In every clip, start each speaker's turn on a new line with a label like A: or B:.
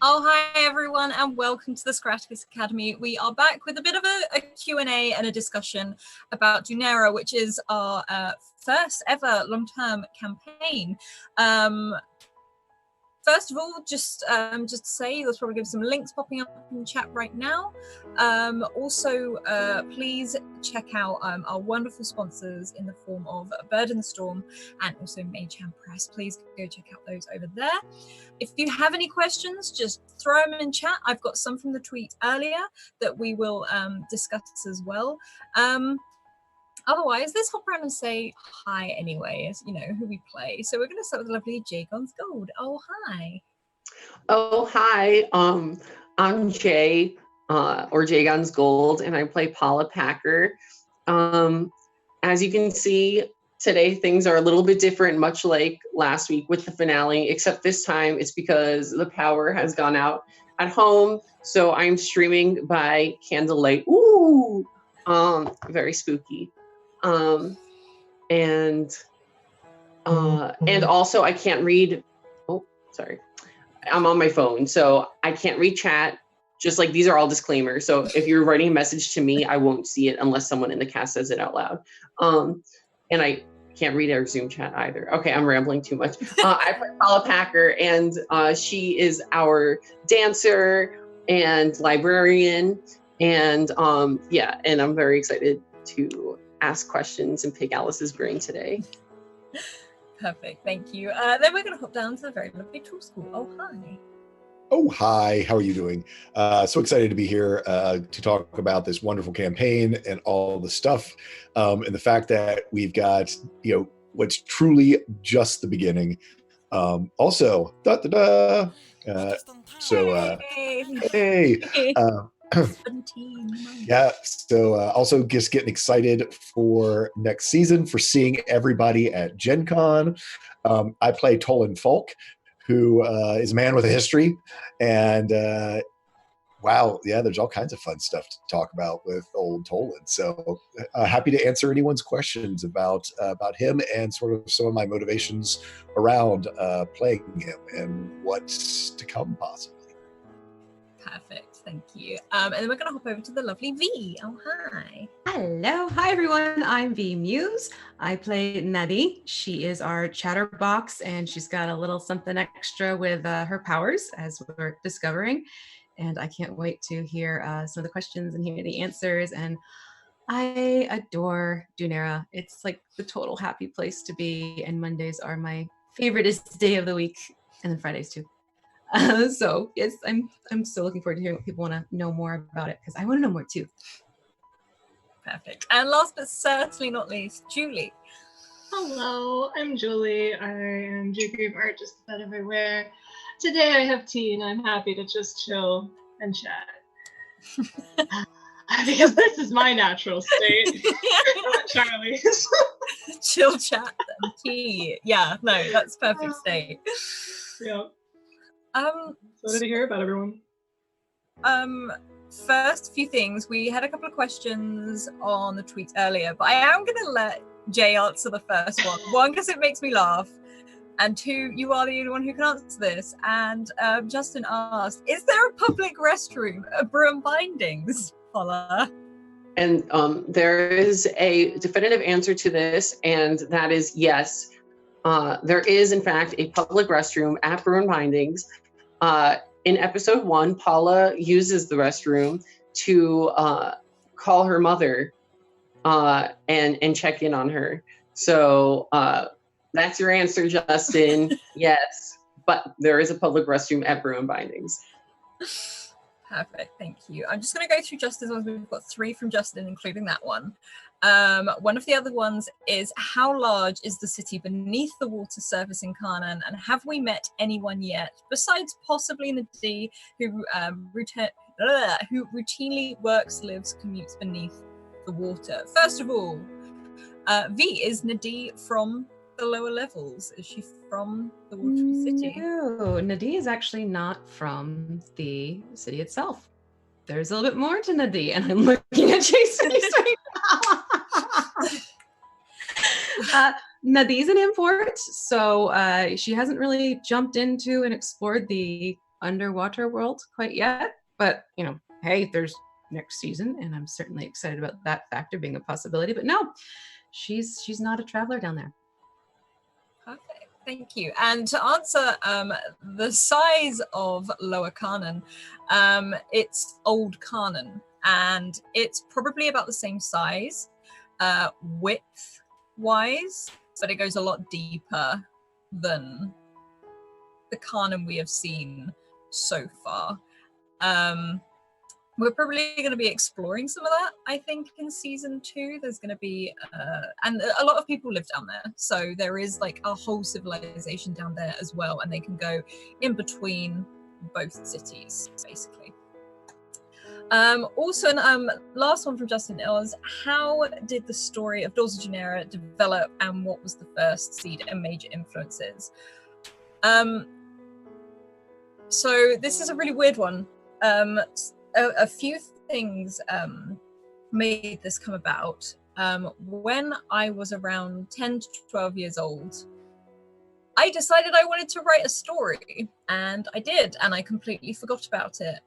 A: Oh, hi everyone, and welcome to the Scratticus Academy. We are back with a bit of a Q&A and a discussion about Dunera, which is our first ever long-term campaign. First of all, just to say, there's probably going to be some links popping up in the chat right now. Also, please check out our wonderful sponsors in the form of Bird in the Storm and also Maychan Press. Please go check out those over there. If you have any questions, just throw them in chat. I've got some from the tweet earlier that we will discuss as well. Otherwise, let's hop around and say hi anyway, as you know who we play. So we're going to start with the lovely Jagon's Gold. Oh, hi.
B: Oh, hi. I'm Jay, or Jagon's Gold, and I play Paula Packer. As you can see, today things are a little bit different, much like last week with the finale, except this time it's because the power has gone out at home. So I'm streaming by candlelight. Ooh, very spooky. And also I can't read. Oh, sorry. I'm on my phone, so I can't read chat. Just like these are all disclaimers. So if you're writing a message to me, I won't see it unless someone in the cast says it out loud. And I can't read our Zoom chat either. Okay, I'm rambling too much. I play Paula Packer, and she is our dancer and librarian. And yeah, and I'm very excited to ask questions and pick Alice's brain today.
A: Perfect, thank you. Then we're going to hop down to the very lovely Tool School. Oh, hi.
C: Oh, hi. How are you doing? So excited to be here to talk about this wonderful campaign and all the stuff, and the fact that we've got, what's truly just the beginning. Also, hey. Yeah, so also just getting excited for next season, for seeing everybody at Gen Con. I play Tolan Falk, who is a man with a history, and wow, yeah, there's all kinds of fun stuff to talk about with old Tolan. So happy to answer anyone's questions about him and sort of some of my motivations around playing him and what's to come possibly.
A: Perfect, thank you. And then we're going to hop over to the lovely V. Oh, hi.
D: Hello. Hi, everyone. I'm V Muse. I play Nadi. She is our chatterbox, and she's got a little something extra with her powers, as we're discovering. And I can't wait to hear some of the questions and hear the answers. And I adore Dunera. It's like the total happy place to be. And Mondays are my favoriteest day of the week, and then Fridays too. So yes, I'm so looking forward to hearing what people want to know more about it, because I want to know more too.
A: Perfect. And last but certainly not least, Julie.
E: Hello, I'm Julie. I am J-Cream Art just about everywhere. Today I have tea and I'm happy to just chill and chat. Because this is my natural state. Not Charlie's.
A: Chill, chat, and tea. Yeah, no, that's perfect state.
E: Yeah. So to hear about everyone.
A: First, few things. We had a couple of questions on the tweet earlier, but I am going to let Jay answer the first one. One, because it makes me laugh, and two, you are the only one who can answer this. And Justin asked, "Is there a public restroom at Broom Bindings, Paula?"
B: And there is a definitive answer to this, and that is yes. There is, in fact, a public restroom at Bruin Bindings. In episode 1, Paula uses the restroom to call her mother and check in on her. So that's your answer, Justin. Yes, but there is a public restroom at Bruin Bindings.
A: Perfect, thank you. I'm just going to go through Justin's ones. We've got 3 from Justin, including that one. One of the other ones is, how large is the city beneath the water surface in Karnan, and have we met anyone yet, besides possibly Nadi, who routinely works, lives, commutes beneath the water? First of all, V, is Nadi from the lower levels? Is she from the watery city?
D: No, Nadi is actually not from the city itself. There's a little bit more to Nadi, and I'm looking at Jason right now. Nadi's an import, so she hasn't really jumped into and explored the underwater world quite yet. But, you know, hey, there's next season, and I'm certainly excited about that factor being a possibility. But no, she's not a traveler down there.
A: Perfect. Thank you. And to answer the size of Lower Kanan, it's Old Kanan, and it's probably about the same size, width-wise, but it goes a lot deeper than the Kanan we have seen so far. We're probably going to be exploring some of that, I think, in season 2. There's going to be, and a lot of people live down there. So there is like a whole civilization down there as well. And they can go in between both cities, basically. Also, last one from Justin was, how did the story of Daughters of Dunera develop, and what was the first seed and major influences? So this is a really weird one. A few things made this come about. When I was around 10 to 12 years old, I decided I wanted to write a story, and I did, and I completely forgot about it.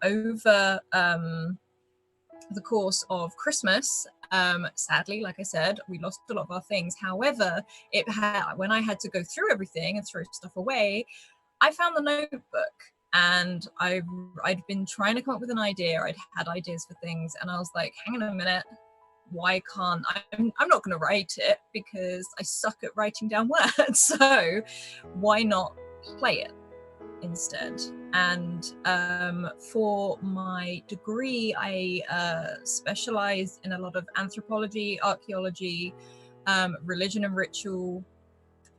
A: Over the course of Christmas, sadly, like I said, we lost a lot of our things. However, when I had to go through everything and throw stuff away, I found the notebook. And I'd been trying to come up with an idea. I'd had ideas for things, and I was like, hang on a minute, why can't I'm not going to write it because I suck at writing down words. So why not play it instead? And for my degree, I specialized in a lot of anthropology, archaeology, religion and ritual,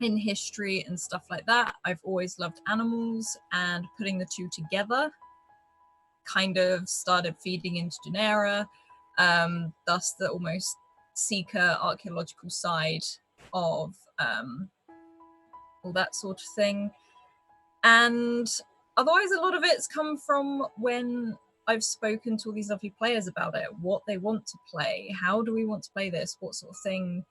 A: in history and stuff like that. I've always loved animals, and putting the two together kind of started feeding into Dunera, thus the almost seeker archaeological side of all that sort of thing. And otherwise, a lot of it's come from when I've spoken to all these lovely players about it, what they want to play, how do we want to play this, what sort of thing,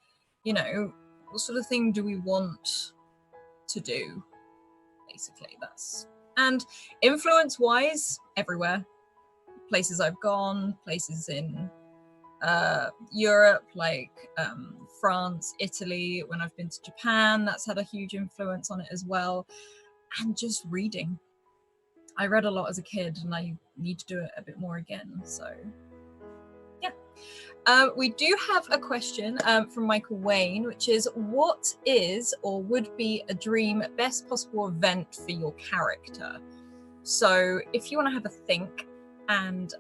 A: you know, what sort of thing do we want to do, basically. That's, and influence wise, everywhere, places I've gone, places in Europe, like France, Italy. When I've been to Japan, that's had a huge influence on it as well. And just reading, I read a lot as a kid, and I need to do it a bit more again. So yeah. We do have a question from Michael Wayne, which is, what is or would be a dream best possible event for your character? So if you want to have a think, and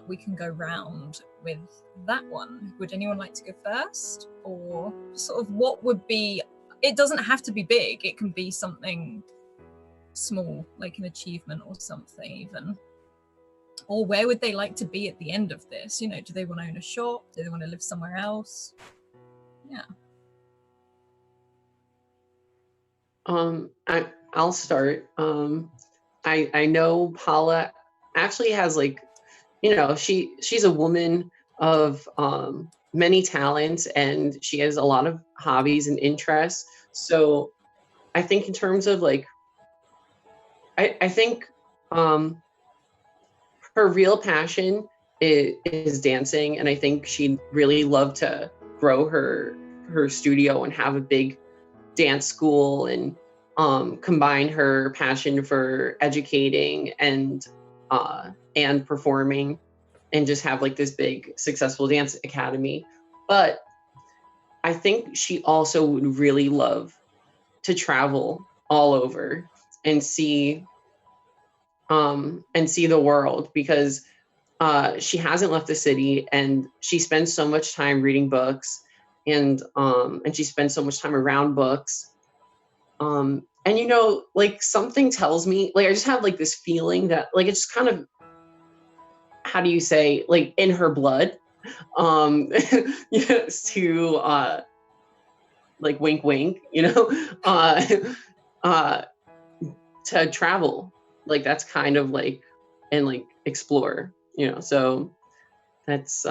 A: we can go round with that one. Would anyone like to go first? Or sort of what would be, it doesn't have to be big, it can be something small, like an achievement or something even. Or where would they like to be at the end of this? You know, do they want to own a shop? Do they want to live somewhere else? Yeah.
B: I'll start. I know Paula actually has, like, you know, she's a woman of many talents, and she has a lot of hobbies and interests. So I think in terms of like, I think her real passion is dancing, and I think she'd really love to grow her studio and have a big dance school, and combine her passion for educating and performing, and just have like this big successful dance academy. But I think she also would really love to travel all over and see the world, because she hasn't left the city, and she spends so much time reading books, and she spends so much time around books. And you know, like, something tells me, like, I just have like this feeling that, like, it's just kind of, how do you say, like, in her blood, yes, to like, wink wink, you know, to travel, like, that's kind of like, and like explore, you know. So that's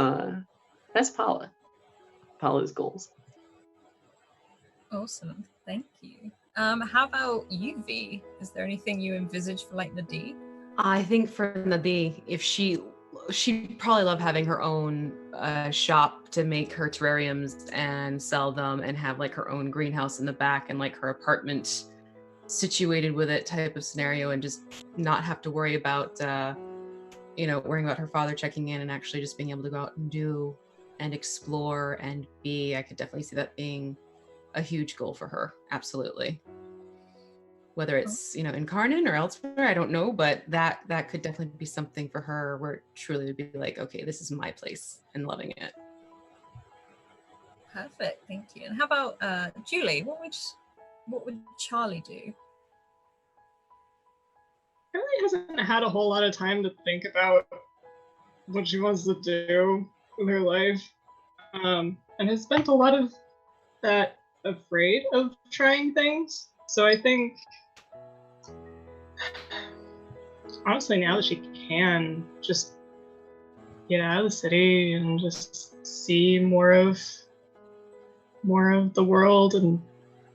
B: Paula's goals.
A: Awesome, thank you. How about you, V? Is there anything you envisage for like Nadi?
D: I think for Nadi, if she'd probably love having her own shop to make her terrariums and sell them, and have like her own greenhouse in the back and like her apartment situated with it type of scenario, and just not have to worry about worrying about her father checking in, and actually just being able to go out and do and explore and be. I could definitely see that being a huge goal for her. Absolutely. Whether it's, in Carnan or elsewhere, I don't know, but that could definitely be something for her where it truly would be like, okay, this is my place, and loving it.
A: Perfect, thank you. And how about Julie? What would Charlie do?
E: Really hasn't had a whole lot of time to think about what she wants to do with her life, and has spent a lot of that afraid of trying things. So I think, honestly, now that she can just get out of the city and just see more of the world, and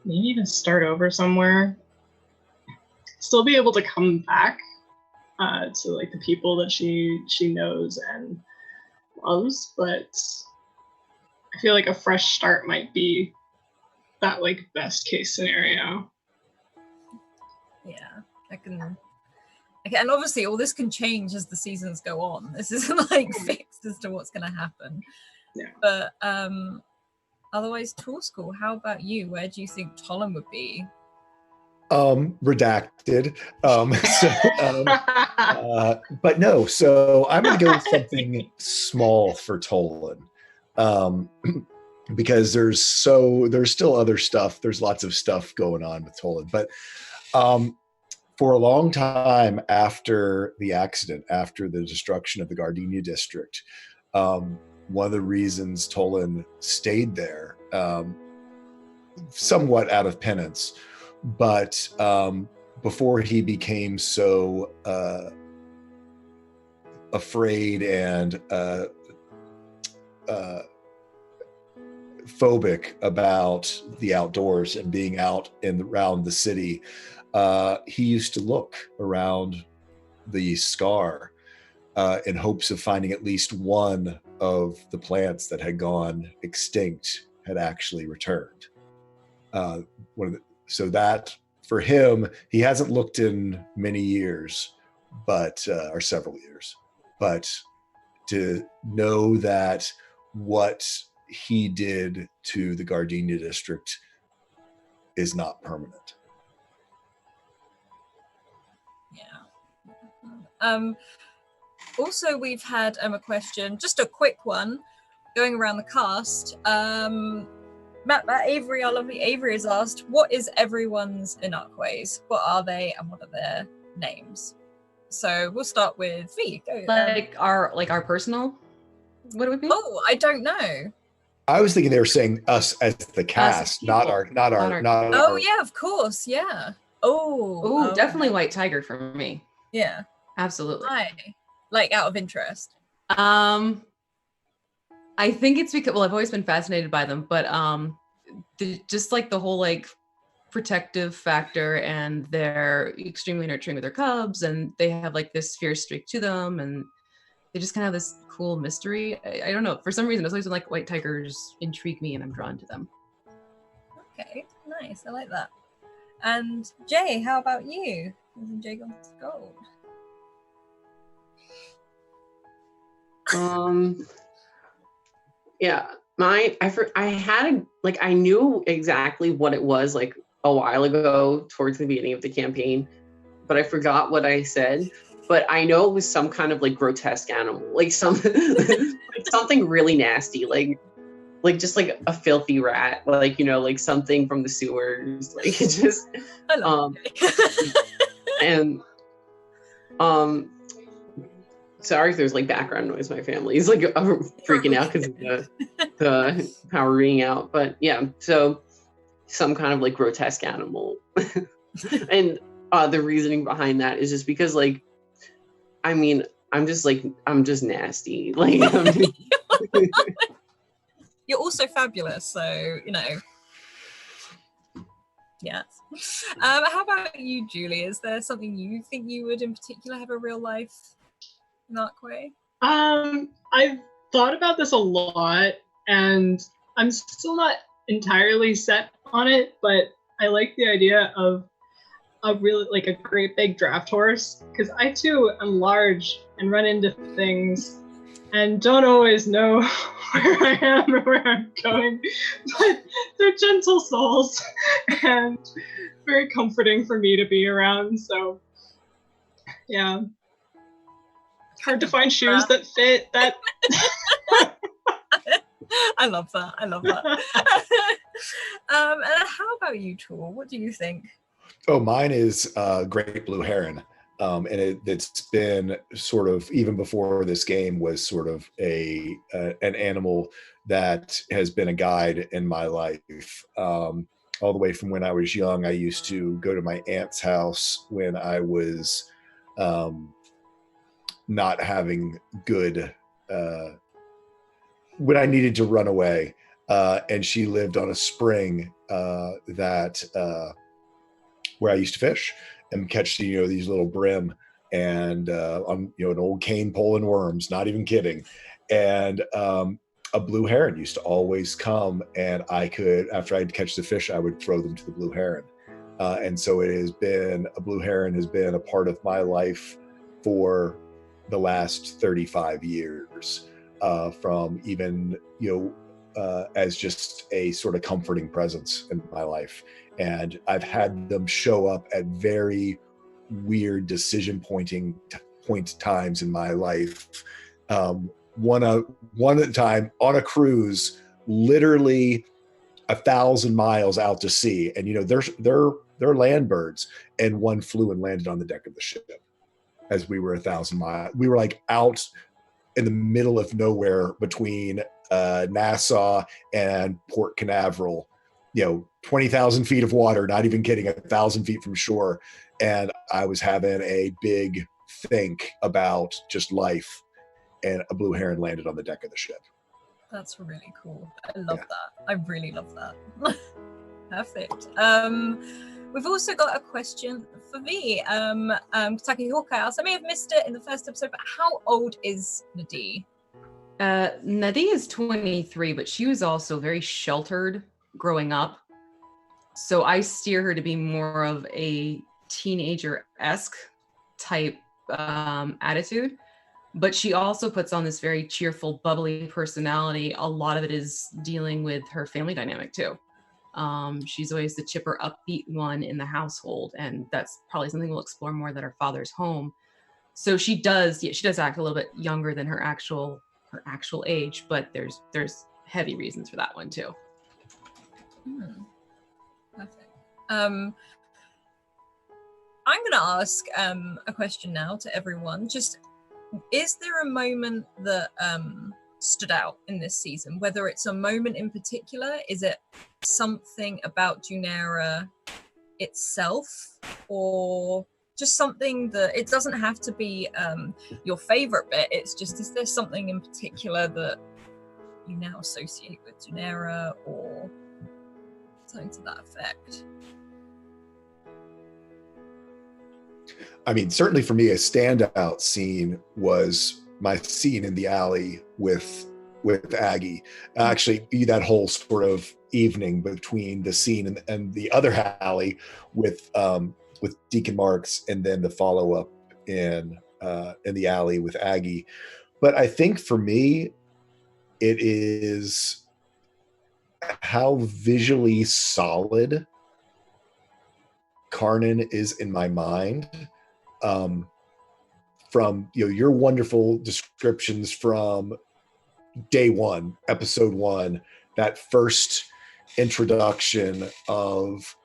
E: maybe even start over somewhere, still be able to come back to like the people that she knows and loves, but I feel like a fresh start might be that like best case scenario.
A: Yeah, and obviously all this can change as the seasons go on. This isn't like fixed as to what's going to happen.
E: Yeah.
A: But otherwise, Tour School, how about you? Where do you think Tolan would be?
C: Redacted. But no, so I'm going to go with something small for Tolan. Because there's still other stuff. There's lots of stuff going on with Tolan. But for a long time after the accident, after the destruction of the Gardenia district, one of the reasons Tolan stayed there, somewhat out of penance, but before he became so afraid and phobic about the outdoors and being out around the city, he used to look around the scar in hopes of finding at least one of the plants that had gone extinct had actually returned. So that for him, he hasn't looked in many years, or several years, but to know that what he did to the Gardenia district is not permanent.
A: Yeah. Also, we've had a question, just a quick one, going around the cast. Matt Avery, our lovely Avery, has asked, what is everyone's Inarquays? What are they and what are their names? So we'll start with V. Go.
D: Our personal, what it would be?
A: Oh, I don't know.
C: I was thinking they were saying us as the cast, not our.
A: Oh yeah, of course, yeah. Oh,
D: definitely White Tiger for me.
A: Yeah,
D: absolutely.
A: Why? Like out of interest.
D: I think it's because, I've always been fascinated by them, but just like the whole like protective factor, and they're extremely nurturing with their cubs, and they have like this fierce streak to them, and they just kind of have this cool mystery. I don't know, for some reason it's always been like white tigers intrigue me and I'm drawn to them.
A: Okay, nice, I like that. And Jay, how about you? Jay Goes Gold.
B: Yeah, I had I knew exactly what it was like a while ago towards the beginning of the campaign, but I forgot what I said. But I know it was some kind of like grotesque animal, like something really nasty, like just like a filthy rat, like something from the sewers, like it just.
A: I love
B: and sorry if there's like background noise. My family is like freaking out because of the power ringing out. But yeah, so some kind of like grotesque animal, and the reasoning behind that is just because I'm just nasty.
A: You're also fabulous, so Yes. How about you, Julie? Is there something you think you would in particular have a real life Narque?
E: I've thought about this a lot, and I'm still not entirely set on it, but I like the idea of a really like a great big draft horse, because I too am large and run into things and don't always know where I am or where I'm going, but they're gentle souls and very comforting for me to be around. So yeah, hard to find shoes that fit that.
A: I love that. I love that. And how about you, Tor? What do you think?
C: Oh, mine is Great Blue Heron. And it's been sort of, even before this game, was sort of an animal that has been a guide in my life. All the way from when I was young, I used to go to my aunt's house when I was not having good, when I needed to run away. And she lived on a spring where I used to fish and catch these little brim and on an old cane pole and worms, not even kidding. And a blue heron used to always come, and after I'd catch the fish, I would throw them to the blue heron. And so a blue heron has been a part of my life for the last 35 years, from even, as just a sort of comforting presence in my life. And I've had them show up at very weird decision point times in my life. One at a time on a cruise, literally 1,000 miles out to sea, and they're land birds, and one flew and landed on the deck of the ship as we were 1,000 miles. We were like out in the middle of nowhere between Nassau and Port Canaveral, 20,000 feet of water, not even kidding, 1,000 feet from shore. And I was having a big think about just life, and a blue heron landed on the deck of the ship.
A: That's really cool. I love that. I really love that. Perfect. We've also got a question for V. Kentucky Hawkeye. I may have missed it in the first episode, but how old is Nadie?
D: Nadie is 23, but she was also very sheltered growing up. So I steer her to be more of a teenager-esque type attitude. But she also puts on this very cheerful, bubbly personality. A lot of it is dealing with her family dynamic too. She's always the chipper, upbeat one in the household, and that's probably something we'll explore more, that her father's home. So she does act a little bit younger than her actual age, but there's heavy reasons for that one too.
A: Perfect. I'm going to ask a question now to everyone. Just, is there a moment that stood out in this season? Whether it's a moment in particular, is it something about Dunera itself, or just something that, it doesn't have to be your favorite bit, it's just, is there something in particular that you now associate with Dunera or something to that effect?
C: I mean, certainly for me, a standout scene was my scene in the alley with Aggie. Actually, that whole sort of evening between the scene and the other alley with Deacon Marks, and then the follow up in the alley with Aggie. But I think for me, it is how visually solid Karnan is in my mind. From your wonderful descriptions from day one, episode 1, that first introduction of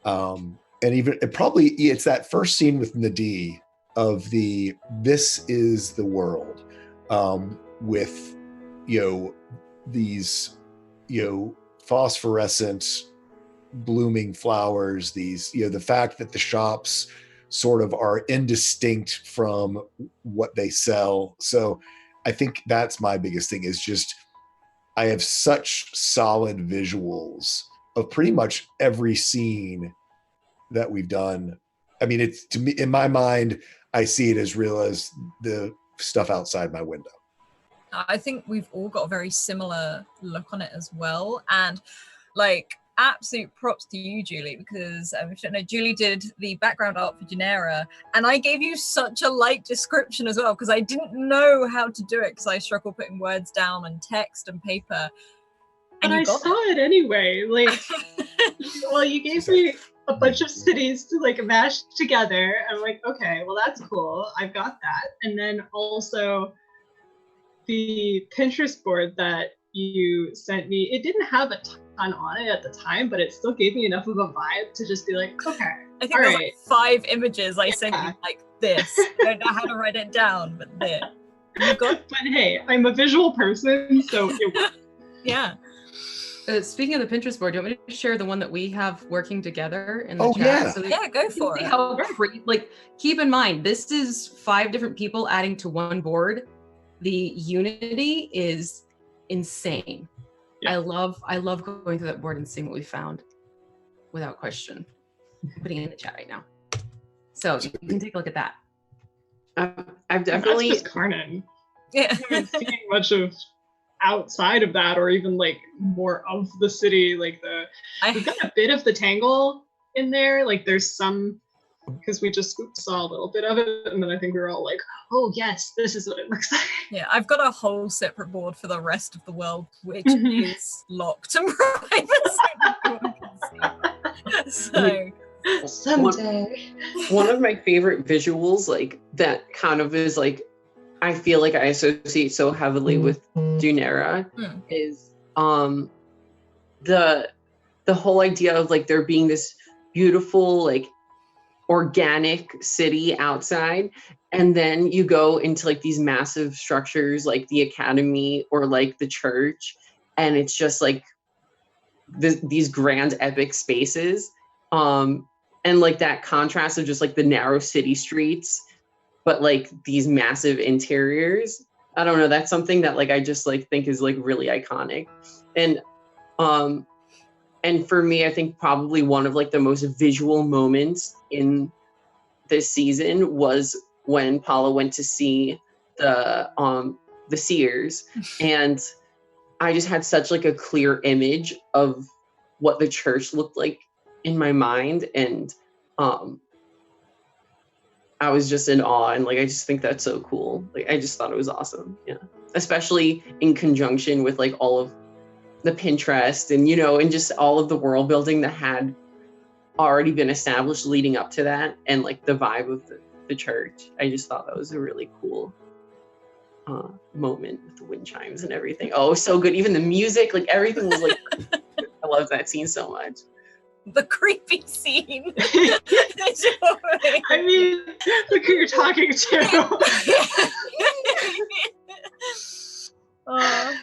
C: and even it's that first scene with Nadie of this is the world, with these phosphorescent blooming flowers, these the fact that the shops sort of are indistinct from what they sell. So I think that's my biggest thing, is just I have such solid visuals of pretty much every scene that we've done. I mean, it's, to me, in my mind, I see it as real as the stuff outside my window.
A: I think we've all got a very similar look on it as well. And like, absolute props to you, Julie, because if you don't know, Julie did the background art for Dunera, and I gave you such a light description as well, because I didn't know how to do it, because I struggle putting words down and text and paper.
E: And I saw it anyway. Like, well, you gave me a bunch of cities to like mash together. I'm like, okay, well, that's cool. I've got that. And then also the Pinterest board that you sent me, it didn't have a ton on it at the time, but it still gave me enough of a vibe to just be like, okay,
A: I think there's like 5 images I sent you, like this. I don't know how to write it down, but there. You got.
E: But hey, I'm a visual person, so it works.
A: Yeah.
D: Speaking of the Pinterest board, do you want me to share the one that we have working together in the chat?
C: Yeah.
D: So
A: Yeah, go for it.
D: How like, keep in mind, this is 5 different people adding to one board. The unity is insane. Yeah. I love going through that board and seeing what we found, without question. I'm putting it in the chat right now, so you can take a look at that.
B: I've definitely.
E: That's just Karnan.
A: Yeah.
E: I haven't seen much of outside of that, or even like more of the city. Like we've got a bit of the Tangle in there. Like there's some, because we just saw a little bit of it, and then I think we were all like, oh yes, this is what it looks like.
A: Yeah, I've got a whole separate board for the rest of the world, which is locked and private, so no one can see. So
E: someday.
B: One of my favorite visuals, like that kind of is like, I feel like I associate so heavily with Dunera, is the whole idea of like there being this beautiful like organic city outside, and then you go into like these massive structures like the academy or like the church, and it's just like these grand epic spaces, and like that contrast of just like the narrow city streets but like these massive interiors. I don't know, that's something that like I just like think is like really iconic. And for me, I think probably one of like the most visual moments in this season was when Paula went to see the seers, and I just had such like a clear image of what the church looked like in my mind, and I was just in awe, and like I just think that's so cool. Like I just thought it was awesome. Yeah. Especially in conjunction with like all of the Pinterest and and just all of the world building that had already been established leading up to that, and like the vibe of the church. I just thought that was a really cool moment with the wind chimes and everything. Oh, so good. Even the music, like everything was like I love that scene so much.
A: The creepy scene.
E: I mean, look who you're talking to. I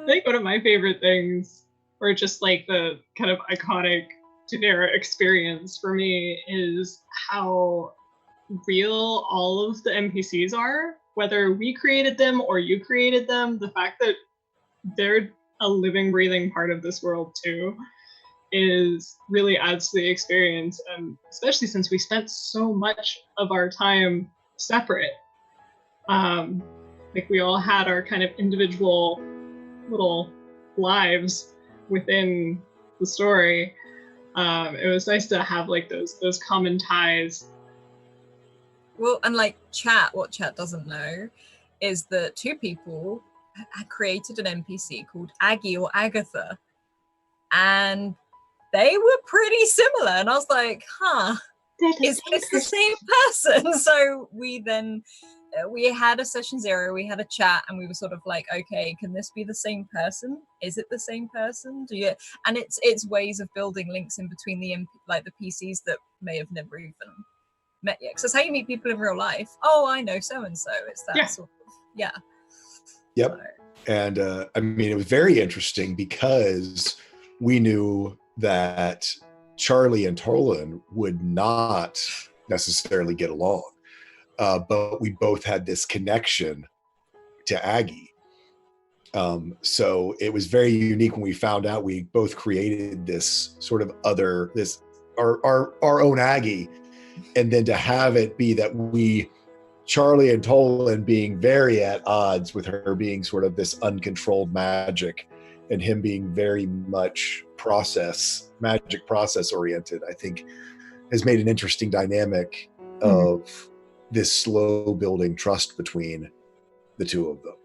E: think one of my favorite things, or just like the kind of iconic Dunera experience for me, is how real all of the NPCs are. Whether we created them or you created them, the fact that they're a living, breathing part of this world too really adds to the experience, especially since we spent so much of our time separate. Like we all had our kind of individual little lives within the story. It was nice to have like those common ties.
A: Well, and like what chat doesn't know is that 2 people had created an NPC called Aggie or Agatha, and they were pretty similar, and I was like, is this the same person? So we then we had a session 0, we had a chat, and we were sort of like, okay, can this be the same person? Is it the same person? And it's ways of building links in between the PCs that may have never even met yet, because that's how you meet people in real life. Oh, I know so and so. It's that sort of Yep.
C: So. And I mean, it was very interesting because we knew that Charlie and Tolan would not necessarily get along, but we both had this connection to Aggie. So it was very unique when we found out we both created this sort of this our own Aggie, and then to have it be that Charlie and Tolan being very at odds with her being sort of this uncontrolled magic, and him being very much magic process oriented, I think has made an interesting dynamic of this slow building trust between the two of them.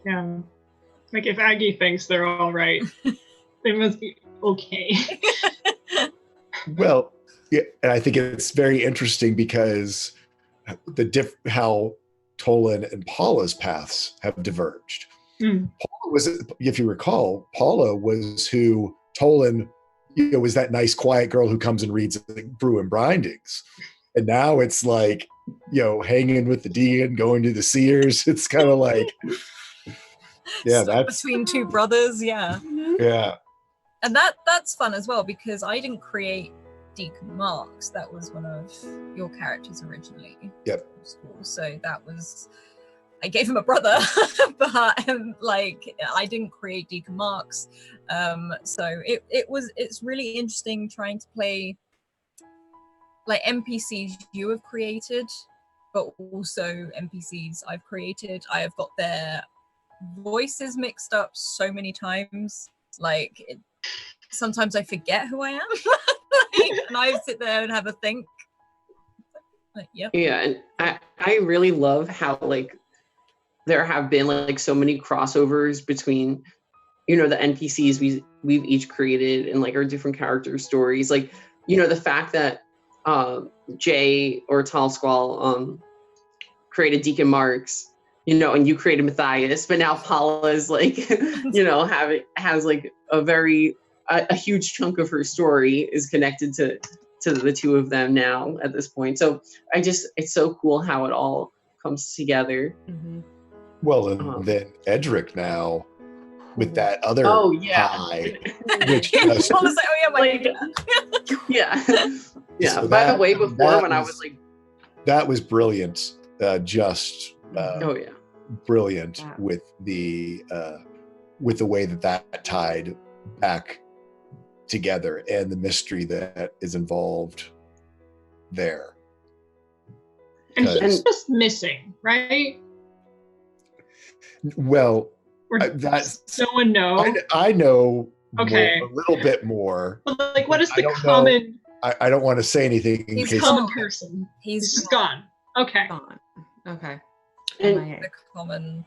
E: Yeah. Like if Aggie thinks they're all right, they must be okay.
C: Well, yeah, and I think it's very interesting because how Tolan and Paula's paths have diverged. Paula was, if you recall, Paula was who Tolan, was that nice quiet girl who comes and reads Brew and Bindings, and now it's like, hanging with the dean, going to the Sears. It's kind of like, yeah, that's
A: between two brothers. Yeah.
C: Yeah.
A: And that's fun as well, because I didn't create Deacon Marks. That was one of your characters originally.
C: Yep.
A: So I gave him a brother, but I didn't create Deacon Marks. So it's really interesting trying to play like NPCs you have created, but also NPCs I've created. I have got their voices mixed up so many times. Sometimes I forget who I am. And I sit there and have a think. Yep.
B: Yeah, and I really love how there have been so many crossovers between the NPCs we've each created and our different character stories. The fact that Jay or Tall Squall created Deacon Marks, and you created Matthias, but now Paula is has a huge chunk of her story is connected to the two of them now at this point. So it's so cool how it all comes together.
D: Mm-hmm.
C: Well, and then Edric now with that other high, which
B: yeah.
C: So
B: By the way, before when I was
C: that was brilliant. Brilliant
D: Yeah.
C: with the way that tied back together and the mystery that is involved there.
E: And he's just missing, right?
C: Well,
E: Or
C: that's
E: no one know.
C: I know
E: Okay.
C: a little bit more.
E: But what is
C: I
E: the
C: don't
E: common?
C: I don't want to say anything in
A: He's
C: case
E: Common person. He's just gone. Okay.
D: Gone. Okay.
B: And-
D: MIA.
A: the common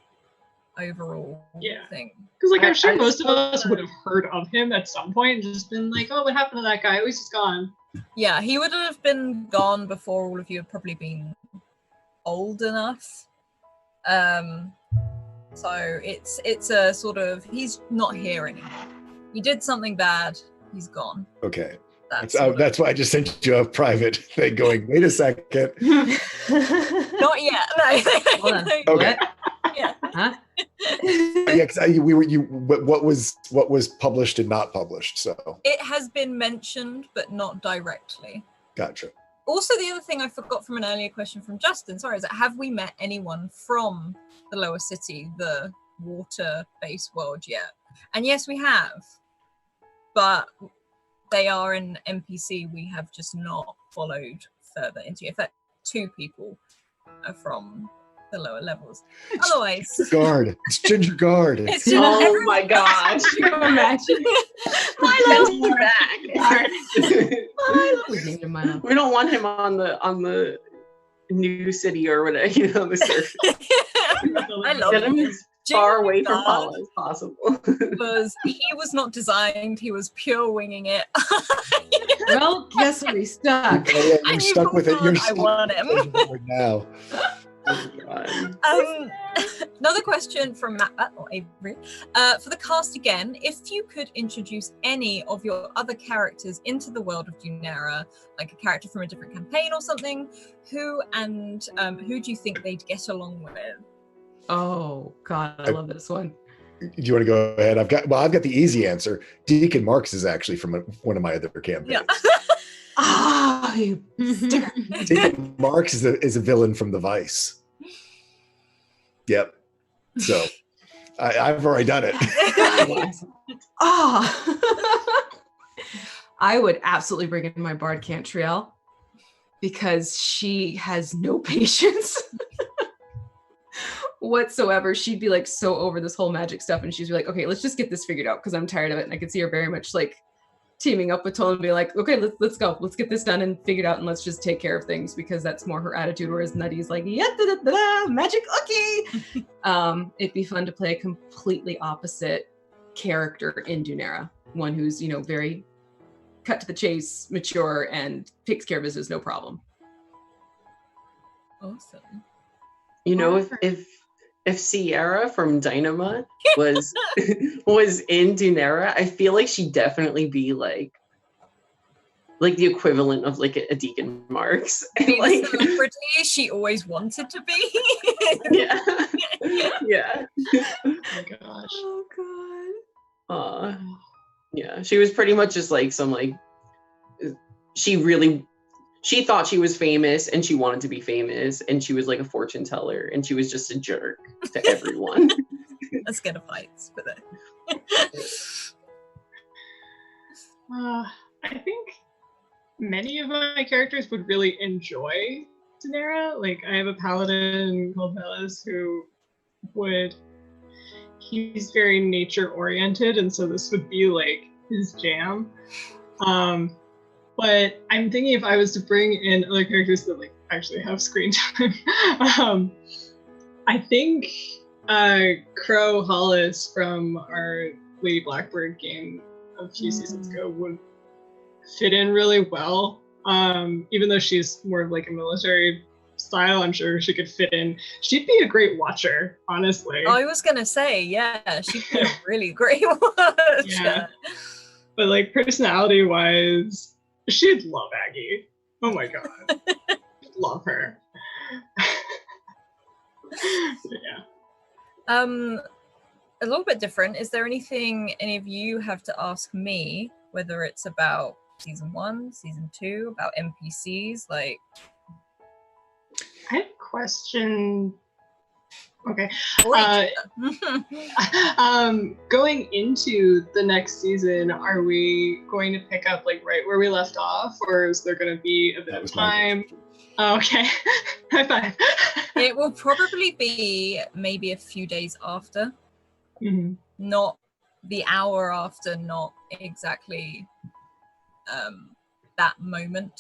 A: overall thing.
E: Because I'm sure
B: I
E: most of us would have heard of him at some point and just been like, "Oh, what happened to that guy? Oh, he's just gone."
A: Yeah, he would have been gone before all of you had probably been old enough. So it's a sort of, he's not here anymore. He did something bad. He's gone.
C: Okay.
A: That's
C: why I just sent you a private thing going, wait a second.
A: not yet. No.
D: Hold on.
C: Okay.
D: What?
A: Yeah.
D: Huh?
C: Yeah, because what was published and not published, so.
A: It has been mentioned, but not directly.
C: Gotcha.
A: Also, the other thing I forgot from an earlier question from Justin, sorry, is that have we met anyone from the lower city, the water-based world yet? And yes, we have. But they are an NPC we have just not followed further into. In fact, 2 people are from the lower levels. Otherwise,
C: Guard. It's Ginger Guard.
A: it's
B: Oh my gosh.
D: Can you imagine?
B: Milo back.
D: Milo.
B: We don't want him on the new city or whatever, the surface.
A: I love
B: Get him
A: him.
B: as far away from
A: God.
B: Paula as possible.
A: Because he was not designed, he was pure winging it.
D: Well, guess what? He's stuck.
C: Oh, yeah, you're
A: And
C: stuck with it. You're
A: I want him.
C: stuck now.
B: Oh my God.
A: Another question from Matt or Avery. For the cast again, if you could introduce any of your other characters into the world of Dunera, like a character from a different campaign or something, who do you think they'd get along with?
D: Oh God, I love this one.
C: Do you want to go ahead? I've got the easy answer. Deacon Marks is actually from one of my other campaigns.
D: Ah, you bastard.
C: Deacon Marks is a villain from The Vice. Yep. So I've already done it.
D: I would absolutely bring in my Bard Cantriell because she has no patience whatsoever. She'd be like so over this whole magic stuff, and she'd be like, okay, let's just get this figured out because I'm tired of it. And I could see her very much like teaming up with Tolan and be like, okay, let's go. Let's get this done and figured out, and let's just take care of things, because that's more her attitude. Whereas Nutty's like, yeah, magic, okay. It'd be fun to play a completely opposite character in Dunera. One who's, you know, very cut to the chase, mature, and takes care of business, no problem.
A: Awesome.
B: You know, if Sierra from Dynama was in Dunera, I feel like she'd definitely be like the equivalent of like a Deacon Marks.
A: Be
B: Like
A: the celebrity she always wanted to be.
B: yeah. Yeah.
E: Oh my gosh.
D: Oh god.
B: Yeah, she was pretty much just like some like she thought she was famous and she wanted to be famous, and she was like a fortune teller, and she was just a jerk to everyone.
A: Let's get a fights for that.
E: I think many of my characters would really enjoy Dunera. Like, I have a paladin called Velas who he's very nature oriented, and so this would be like his jam. But I'm thinking if I was to bring in other characters that like actually have screen time, I think Crow Hollis from our Lady Blackbird game a few seasons ago would fit in really well. Even though she's more of like a military style, I'm sure she could fit in. She'd be a great watcher, honestly.
A: I was gonna say, yeah, she'd be a really great watcher.
E: Yeah. But like personality wise, she'd love Aggie. Oh my god. Love her. Yeah.
A: A little bit different. Is there anything any of you have to ask me, whether it's about season 1, season 2, about NPCs? Like,
E: I have a question. Okay. Going into the next season, are we going to pick up like right where we left off, or is there going to be a bit of time? Oh, okay. High five.
A: it will probably be maybe a few days after.
E: Mm-hmm.
A: Not the hour after, not exactly that moment.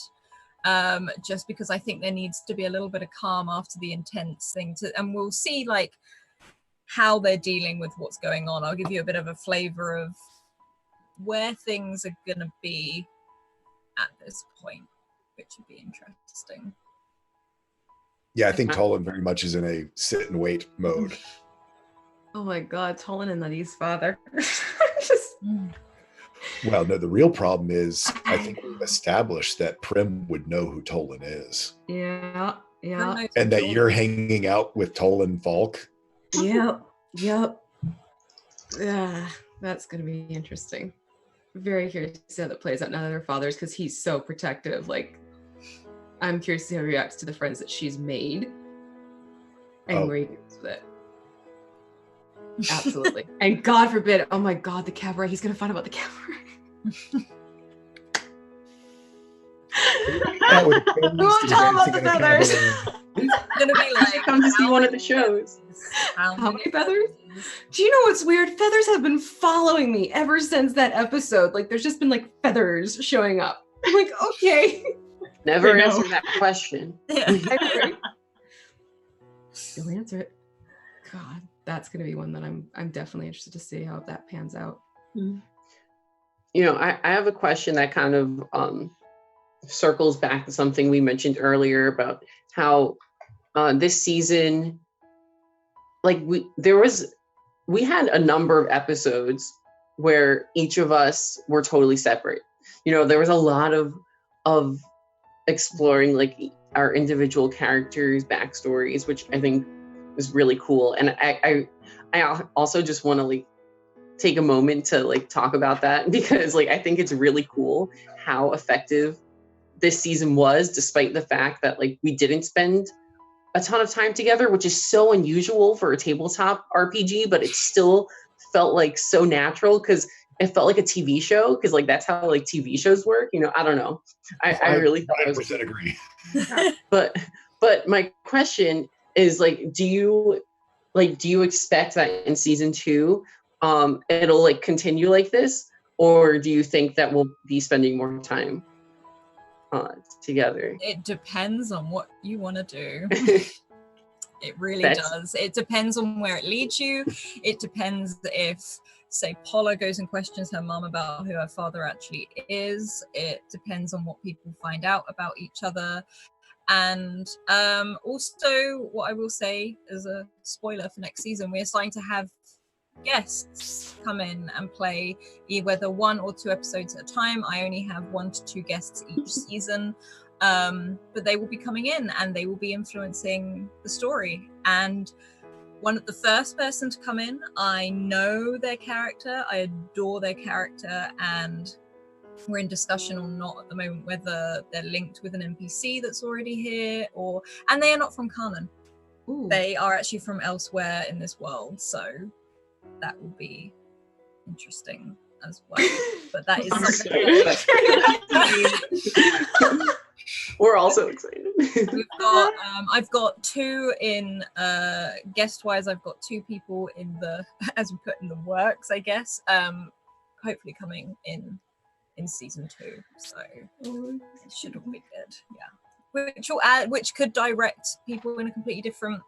A: Just because I think there needs to be a little bit of calm after the intense thing and we'll see like how they're dealing with what's going on. I'll give you a bit of a flavor of where things are gonna be at this point, which would be interesting.
C: Yeah, I think Tolan very much is in a sit and wait mode.
D: Oh my god, Tolan and Nutty's father.
C: Well, no, the real problem is I think we've established that Prim would know who Tolan is.
D: Yeah.
C: And that you're hanging out with Tolan Falk.
D: Yep. Yeah, that's going to be interesting. Very curious to see how that plays out now that they're fathers, because he's so protective. Like, I'm curious to see how he reacts to the friends that she's made and where he goes with it. Absolutely. And God forbid, oh my god, the cabaret. He's going to find out about the cabaret.
C: We won't
D: tell him about the feathers.
A: It's gonna be like,
B: come to see one of the shows.
A: How
D: many feathers? Do you know what's weird? Feathers have been following me ever since that episode. Like, there's just been like feathers showing up. I'm like, okay.
B: Never answer that question.
A: Yeah.
D: You'll answer it. God, that's gonna be one that I'm definitely interested to see how that pans out.
B: You know, I have a question that kind of circles back to something we mentioned earlier about how this season, like we had a number of episodes where each of us were totally separate. You know, there was a lot of exploring like our individual characters' backstories, which I think is really cool. And I also just want to like take a moment to like talk about that, because like I think it's really cool how effective this season was, despite the fact that like we didn't spend a ton of time together, which is so unusual for a tabletop RPG, but it still felt like so natural. Because it felt like a TV show, because like that's how like TV shows work. You know, I don't know. I really thought it was
C: 100% agree.
B: But my question is like, do you expect that in season 2 it'll like continue like this, or do you think that we'll be spending more time together?
A: It depends on what you want to do. It really does. It depends on where it leads you. It depends if, say, Paula goes and questions her mom about who her father actually is. It depends on what people find out about each other. And also, what I will say as a spoiler for next season, we're starting to have guests come in and play whether 1 or 2 episodes at a time. I only have 1 to 2 guests each season. But they will be coming in and they will be influencing the story. And the first person to come in, I know their character, I adore their character, and we're in discussion or not at the moment whether they're linked with an NPC that's already here, and they are not from Carmen. Ooh. They are actually from elsewhere in this world, so that will be interesting as well. But that is something.
B: We're also excited.
A: We've got I've got 2 in guest-wise. I've got 2 people in the, as we put in the works, I guess. Hopefully coming in season 2, so it should all be good. Yeah, which could direct people in a completely different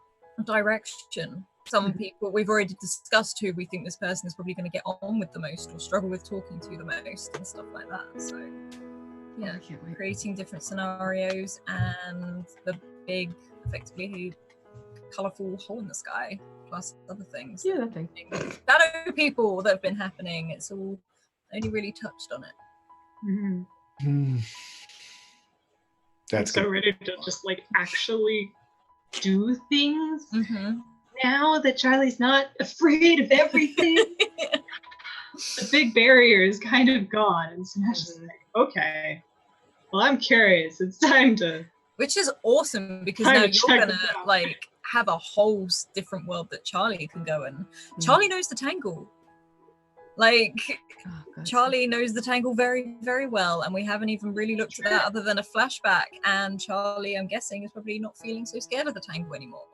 A: direction. Some people we've already discussed who we think this person is probably going to get on with the most or struggle with talking to the most and stuff like that. So yeah, creating different scenarios and the big, effectively colourful hole in the sky, plus other things.
D: Yeah, that thing.
A: Shadow people that have been happening. It's all only really touched on it.
E: Mm-hmm.
C: That's
E: I'm so ready to just like actually do things now that Charlie's not afraid of everything. The big barrier is kind of gone, and so it's just like, okay, well, I'm curious. It's time to.
A: Which is awesome, because now you're gonna like have a whole different world that Charlie can go in. Charlie knows the Tangle. Like, Charlie knows the Tangle very, very well, and we haven't even really looked at that other than a flashback. And Charlie, I'm guessing, is probably not feeling so scared of the Tangle anymore.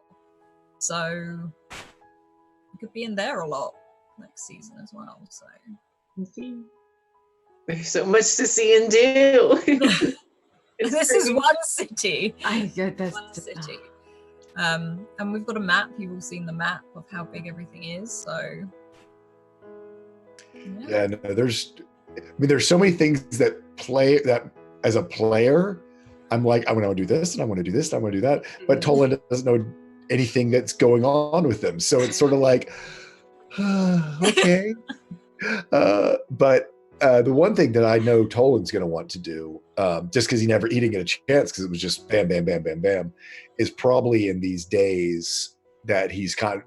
A: So, he could be in there a lot next season as well. So,
E: we'll see.
B: There's so much to see and do.
A: This is one city.
D: That's
A: one city. And we've got a map. You've all seen the map of how big everything is. So.
C: Yeah, no, there's so many things that as a player, I'm like, I want to do this and I want to do this and I want to do that. But Tolan doesn't know anything that's going on with them. So it's sort of like, okay. But the one thing that I know Tolan's going to want to do, just because he didn't get a chance, because it was just bam, bam, bam, bam, bam, is probably in these days that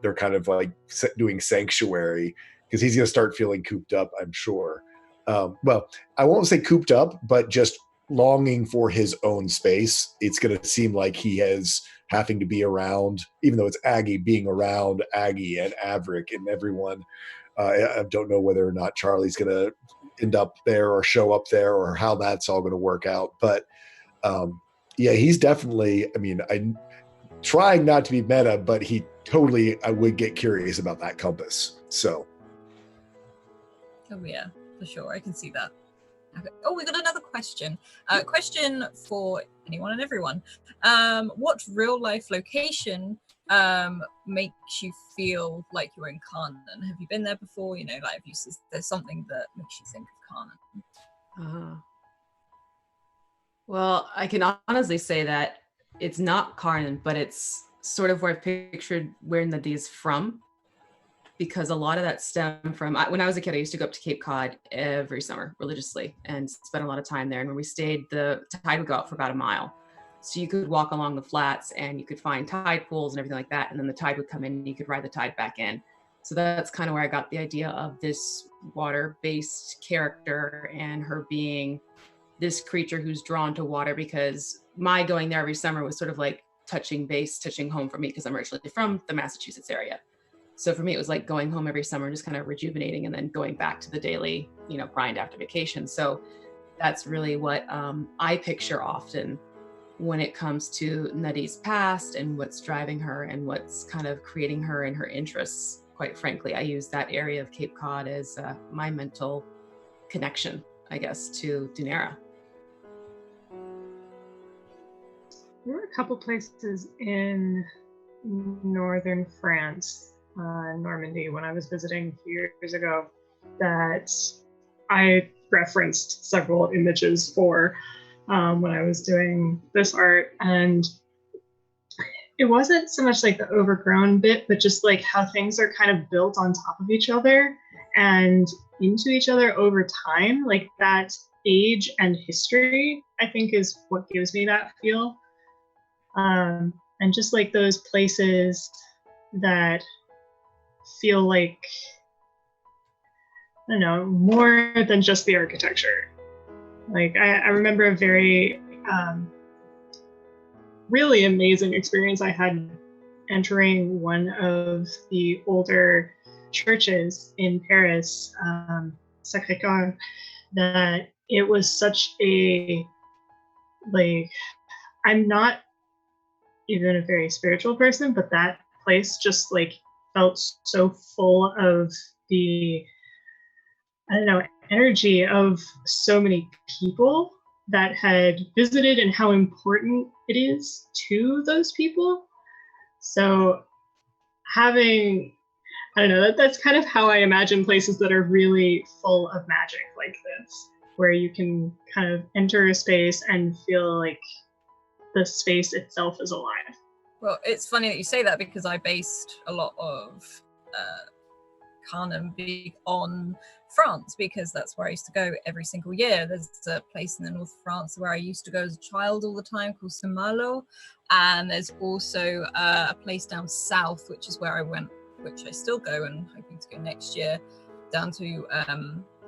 C: they're kind of like doing Sanctuary, because he's going to start feeling cooped up, I'm sure. Well, I won't say cooped up, but just longing for his own space. It's going to seem like he is having to be around, even though it's Aggie, being around Aggie and Averick and everyone. I don't know whether or not Charlie's going to end up there or show up there or how that's all going to work out. But yeah, he's definitely, I'm trying not to be meta, but I would get curious about that compass. So.
A: Oh yeah, for sure. I can see that. Okay. Oh, we got another question. Question for anyone and everyone. What real life location makes you feel like you're in Carnan? Have you been there before? You know, like there's something that makes you think of Carnan?
D: Well, I can honestly say that it's not Carnan, but it's sort of where I pictured where Nadi is from. Because a lot of that stemmed from, when I was a kid, I used to go up to Cape Cod every summer religiously and spend a lot of time there. And when we stayed, the tide would go out for about a mile. So you could walk along the flats and you could find tide pools and everything like that. And then the tide would come in and you could ride the tide back in. So that's kind of where I got the idea of this water-based character and her being this creature who's drawn to water, because my going there every summer was sort of like touching home for me, because I'm originally from the Massachusetts area. So for me, it was like going home every summer, just kind of rejuvenating and then going back to the daily, grind after vacation. So that's really what I picture often when it comes to Nadi's past and what's driving her and what's kind of creating her and her interests. Quite frankly, I use that area of Cape Cod as my mental connection, I guess, to Dunera.
E: There were a couple places in northern France, Normandy, when I was visiting a few years ago, that I referenced several images for when I was doing this art. And it wasn't so much like the overgrown bit, but just like how things are kind of built on top of each other and into each other over time. Like that age and history, I think, is what gives me that feel. And just like those places that feel like, I don't know, more than just the architecture. Like I remember a very really amazing experience I had entering one of the older churches in Paris, Sacré-Cœur, that it was such a, like, I'm not even a very spiritual person, but that place just like felt so full of the, I don't know, energy of so many people that had visited and how important it is to those people. So having, I don't know, that's kind of how I imagine places that are really full of magic like this, where you can kind of enter a space and feel like the space itself is alive.
A: Well, it's funny that you say that, because I based a lot of Carnum on France, because that's where I used to go every single year. There's a place in the north of France where I used to go as a child all the time called Saint-Malo, and there's also a place down south, which is where I went, which I still go and hoping to go next year, down to a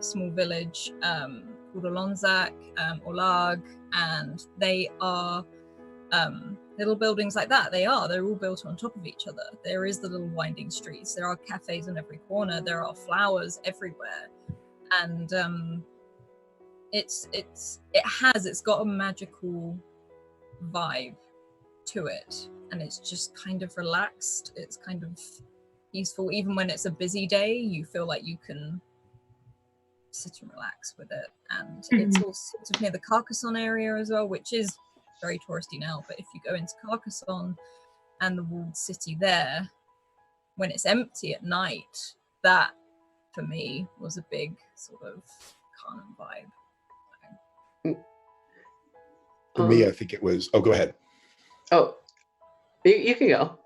A: small village called Olonzac, Olag, and they are little buildings like that. They're all built on top of each other. There is the little winding streets, there are cafes on every corner, there are flowers everywhere, and it's got a magical vibe to it, and it's just kind of relaxed, it's kind of peaceful. Even when it's a busy day, you feel like you can sit and relax with it. And it's also sort of near the Carcassonne area as well, which is very touristy now, but if you go into Carcassonne and the walled city there, when it's empty at night, that for me was a big sort of Carnum vibe.
C: For me, I think it was, go ahead.
B: Oh, you can go.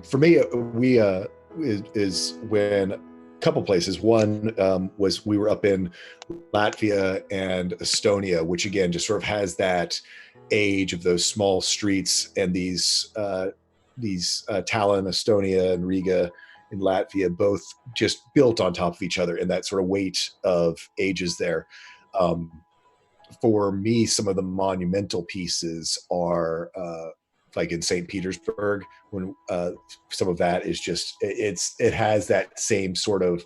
C: For me, we is when a couple places. One was we were up in Latvia and Estonia, which again just sort of has that age of those small streets, and these Tallinn, Estonia, and Riga in Latvia, both just built on top of each other, and that sort of weight of ages there. For me, some of the monumental pieces are like in St. Petersburg, when some of that is just, it has that same sort of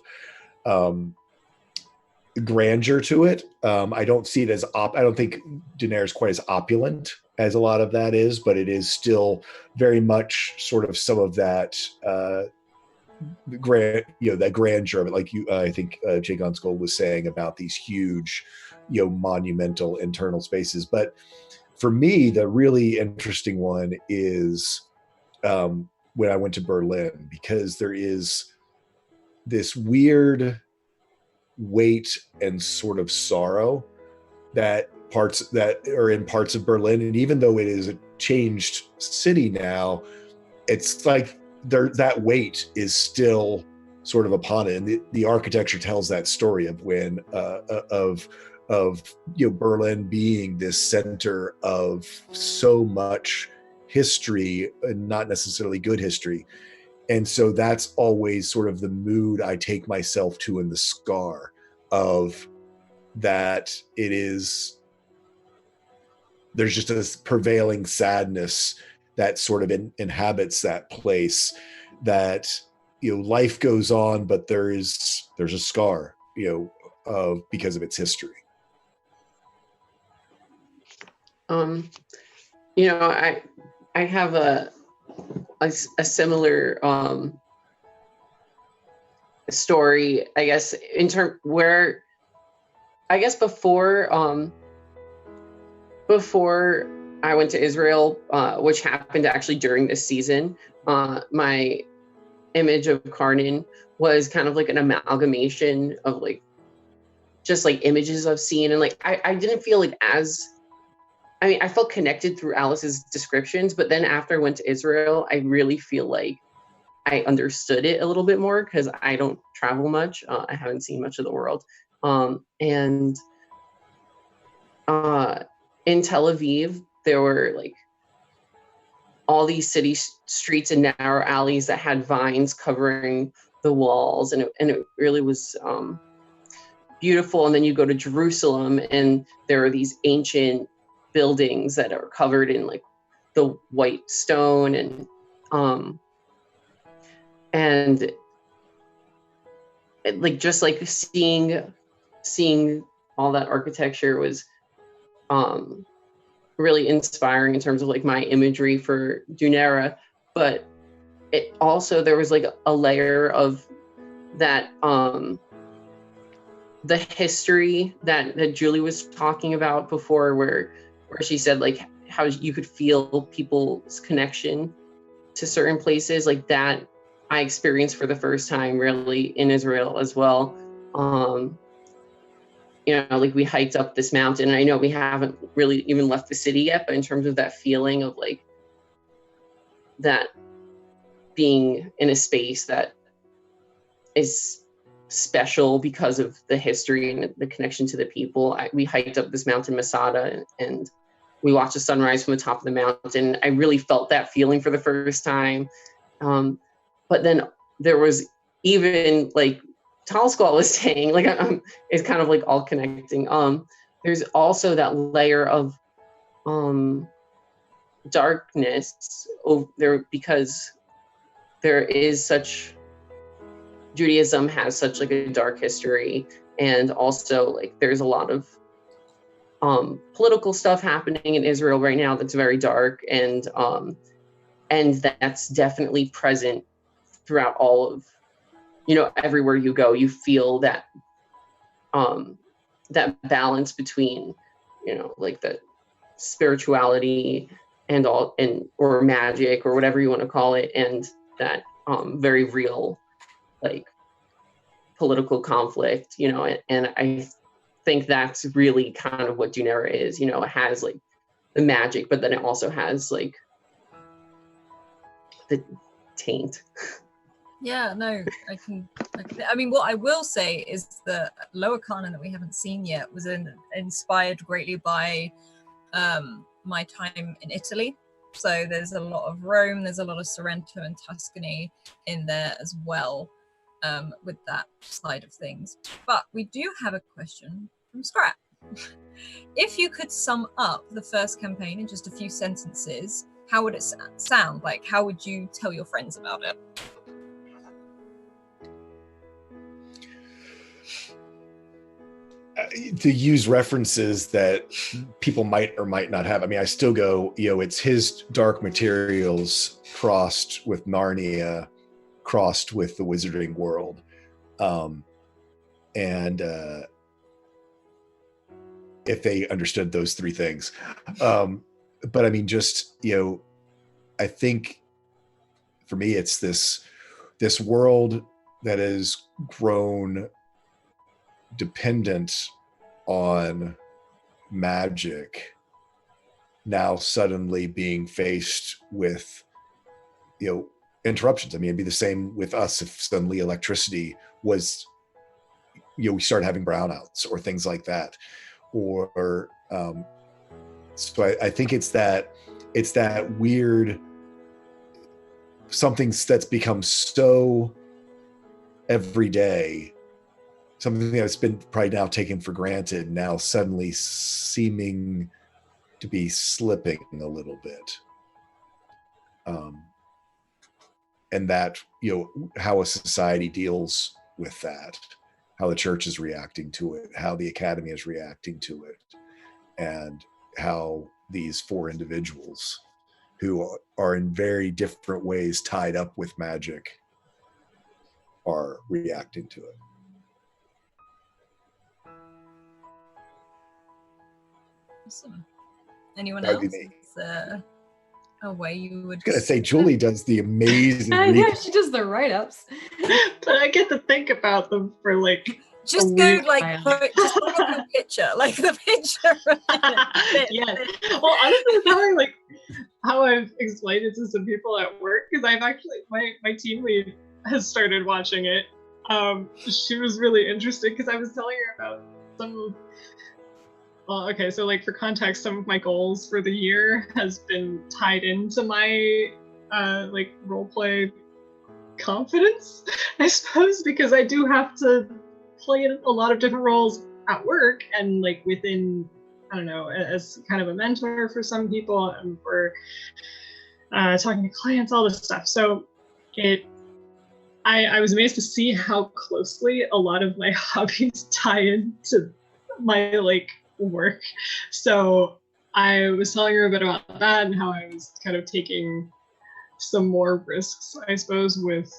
C: grandeur to it. I don't see it as I don't think Dunera is quite as opulent as a lot of that is, but it is still very much sort of some of that that grandeur of it. Like I think Jay Gonskol was saying about these huge, monumental internal spaces. But for me, the really interesting one is when I went to Berlin, because there is this weird weight and sort of sorrow that are in parts of Berlin. And even though it is a changed city now, it's like that weight is still sort of upon it. And the architecture tells that story of when of Berlin being this center of so much history, and not necessarily good history. And so that's always sort of the mood I take myself to in the scar of that. It is, there's just a prevailing sadness that sort of inhabits that place, that life goes on, but there's a scar, because of its history.
B: I have a similar story, I guess, where I guess before I went to Israel, which happened actually during this season, my image of Karnan was kind of like an amalgamation of like just like images I've seen, and like I didn't feel like I felt connected through Alice's descriptions, but then after I went to Israel, I really feel like I understood it a little bit more because I don't travel much. I haven't seen much of the world. And in Tel Aviv, there were like all these city streets and narrow alleys that had vines covering the walls, and it really was beautiful. And then you go to Jerusalem, and there are these ancient buildings that are covered in like the white stone, and like just like seeing all that architecture was really inspiring in terms of like my imagery for Dunera. But it also, there was like a layer of that the history that Julie was talking about before, where she said like how you could feel people's connection to certain places, like that I experienced for the first time really in Israel as well. Like we hiked up this mountain, and I know we haven't really even left the city yet, but in terms of that feeling of like that being in a space that is special because of the history and the connection to the people. We hiked up this mountain, Masada, and we watched the sunrise from the top of the mountain. I really felt that feeling for the first time. But then there was even like Tall Squall was saying, like it's kind of like all connecting. There's also that layer of darkness there, because there is such, Judaism has such like a dark history, and also like there's a lot of political stuff happening in Israel right now that's very dark, and that's definitely present throughout all of, everywhere you go, you feel that that balance between, like the spirituality and or magic or whatever you want to call it, and that very real like political conflict, and I think that's really kind of what Dunera is. It has like the magic, but then it also has like the taint.
A: Yeah, no, I mean, what I will say is the Lower Canon that we haven't seen yet was inspired greatly by my time in Italy. So there's a lot of Rome, there's a lot of Sorrento and Tuscany in there as well, with that side of things. But we do have a question from Scrat. If you could sum up the first campaign in just a few sentences, how would it sound? Like, how would you tell your friends about it?
C: To use references that people might or might not have. I mean, I still go, it's his dark materials crossed with Narnia, crossed with the Wizarding World. And if they understood those three things. But I mean, just, I think for me, it's this world that has grown dependent on magic, now suddenly being faced with interruptions. I mean, it'd be the same with us if suddenly electricity was, we started having brownouts or things like that, or so I think it's that weird something that's become so everyday, something that's been probably now taken for granted, now suddenly seeming to be slipping a little bit. and that, you know, how a society deals with that, how the church is reacting to it, how the academy is reacting to it, and how these four individuals who are in very different ways tied up with magic are reacting to it.
A: Awesome. Anyone
C: That would
A: else?
C: be me.
A: Is there a way you would?
C: I was gonna say Julie does the amazing
D: I know,
C: reading.
D: she does the write-ups.
E: But I get to think about them for like
A: just
E: a
A: go
E: week.
A: like
D: Wow.
A: just hold up your picture, like the picture.
E: Yes. Well, honestly, it's how I've explained it to some people at work, because I've actually my team lead has started watching it. She was really interested because I was telling her about some of. Well, okay, so like for context, some of my goals for the year has been tied into my like roleplay confidence, I suppose, because I do have to play a lot of different roles at work and like within, I don't know, as kind of a mentor for some people and for talking to clients, all this stuff. So I was amazed to see how closely a lot of my hobbies tie into my like work. So I was telling her a bit about that and how I was kind of taking some more risks, I suppose, with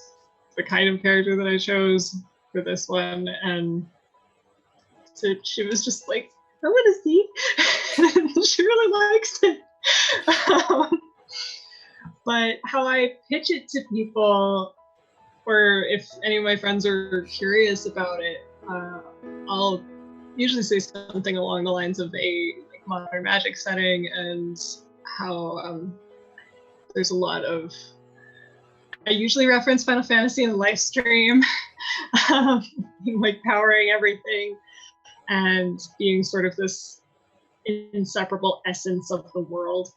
E: the kind of character that I chose for this one. And so she was just like, I want to see. She really likes it. But how I pitch it to people, or if any of my friends are curious about it, I'll usually say something along the lines of a like modern magic setting, and how there's a lot of. I usually reference Final Fantasy in the live stream, like powering everything and being sort of this inseparable essence of the world,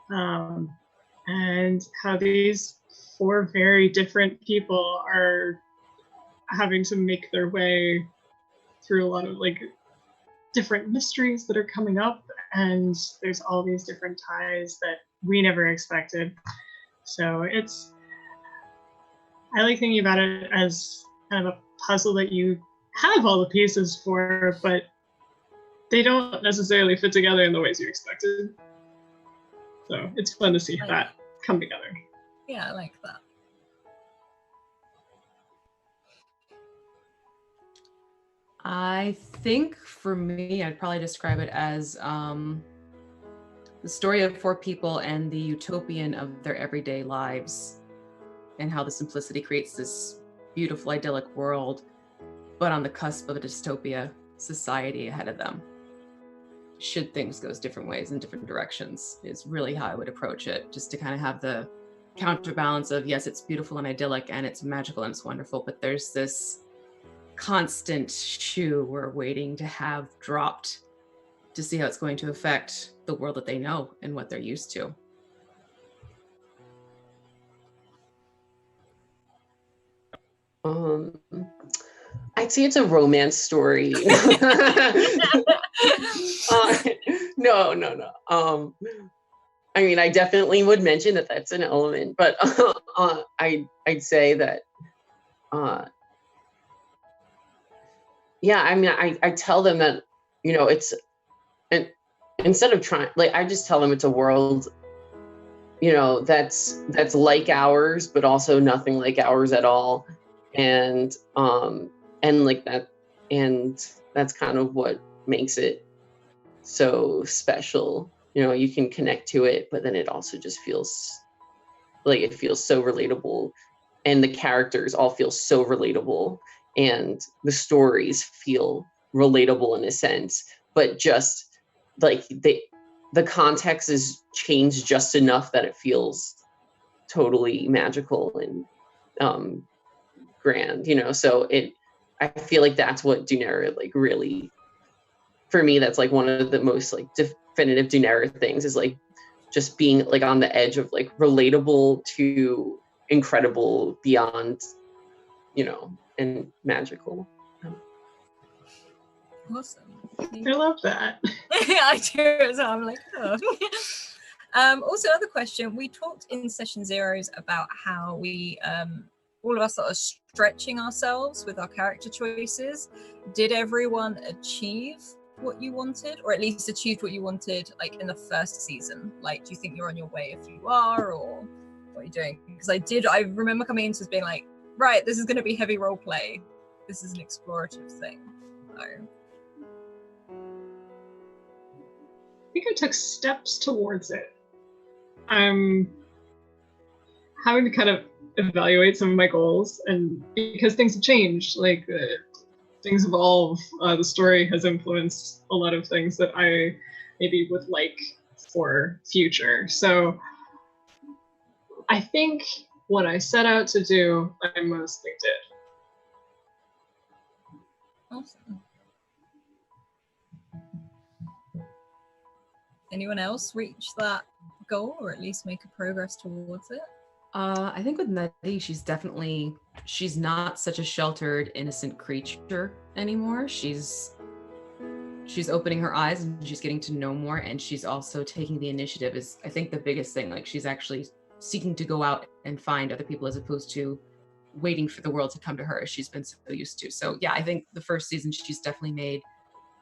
E: and how these four very different people are having to make their way through a lot of like different mysteries that are coming up, and there's all these different ties that we never expected. So I like thinking about it as kind of a puzzle that you have all the pieces for, but they don't necessarily fit together in the ways you expected. So it's fun to see that come together.
A: Yeah, I like that.
D: I think for me, I'd probably describe it as the story of four people and the utopian of their everyday lives, and how the simplicity creates this beautiful, idyllic world, but on the cusp of a dystopia society ahead of them. Should things go different ways in different directions is really how I would approach it, just to kind of have the counterbalance of, yes, it's beautiful and idyllic and it's magical and it's wonderful, but there's this constant shoe we're waiting to have dropped to see how it's going to affect the world that they know and what they're used to.
B: I'd say it's a romance story. No. I mean, I definitely would mention that that's an element, but I'd say that, yeah, I mean, I tell them that, you know, it's, and instead of trying, like, I just tell them it's a world, you know, that's like ours, but also nothing like ours at all. And like that, and that's kind of what makes it so special. You know, you can connect to it, but then it also just feels like it feels so relatable, and the characters all feel so relatable, and the stories feel relatable in a sense, but just like the context is changed just enough that it feels totally magical and grand, you know. So I feel like that's what Dunera like really, for me, that's like one of the most like definitive Dunera things, is like just being like on the edge of like relatable to incredible beyond, you know, and magical.
A: Awesome.
E: I love that.
A: I do as well. I'm like, oh. Also, another question. We talked in session zeros about how we, all of us are stretching ourselves with our character choices. Did everyone achieve what you wanted, or at least achieved what you wanted, like in the first season? Like, do you think you're on your way if you are, or what are you doing? Because I remember coming into this being like, right, this is going to be heavy role play. This is an explorative thing. So.
E: I think I took steps towards it. I'm having to kind of evaluate some of my goals, and because things have changed, like things evolve, the story has influenced a lot of things that I maybe would like for future. So I think what I set out to do, I mostly did.
A: Awesome. Anyone else reach that goal, or at least make a progress towards it?
D: I think with Nettie, she's not such a sheltered, innocent creature anymore. She's opening her eyes and she's getting to know more, and she's also taking the initiative is, I think, the biggest thing. Like, she's actually seeking to go out and find other people as opposed to waiting for the world to come to her as she's been so used to. So yeah, I think the first season she's definitely made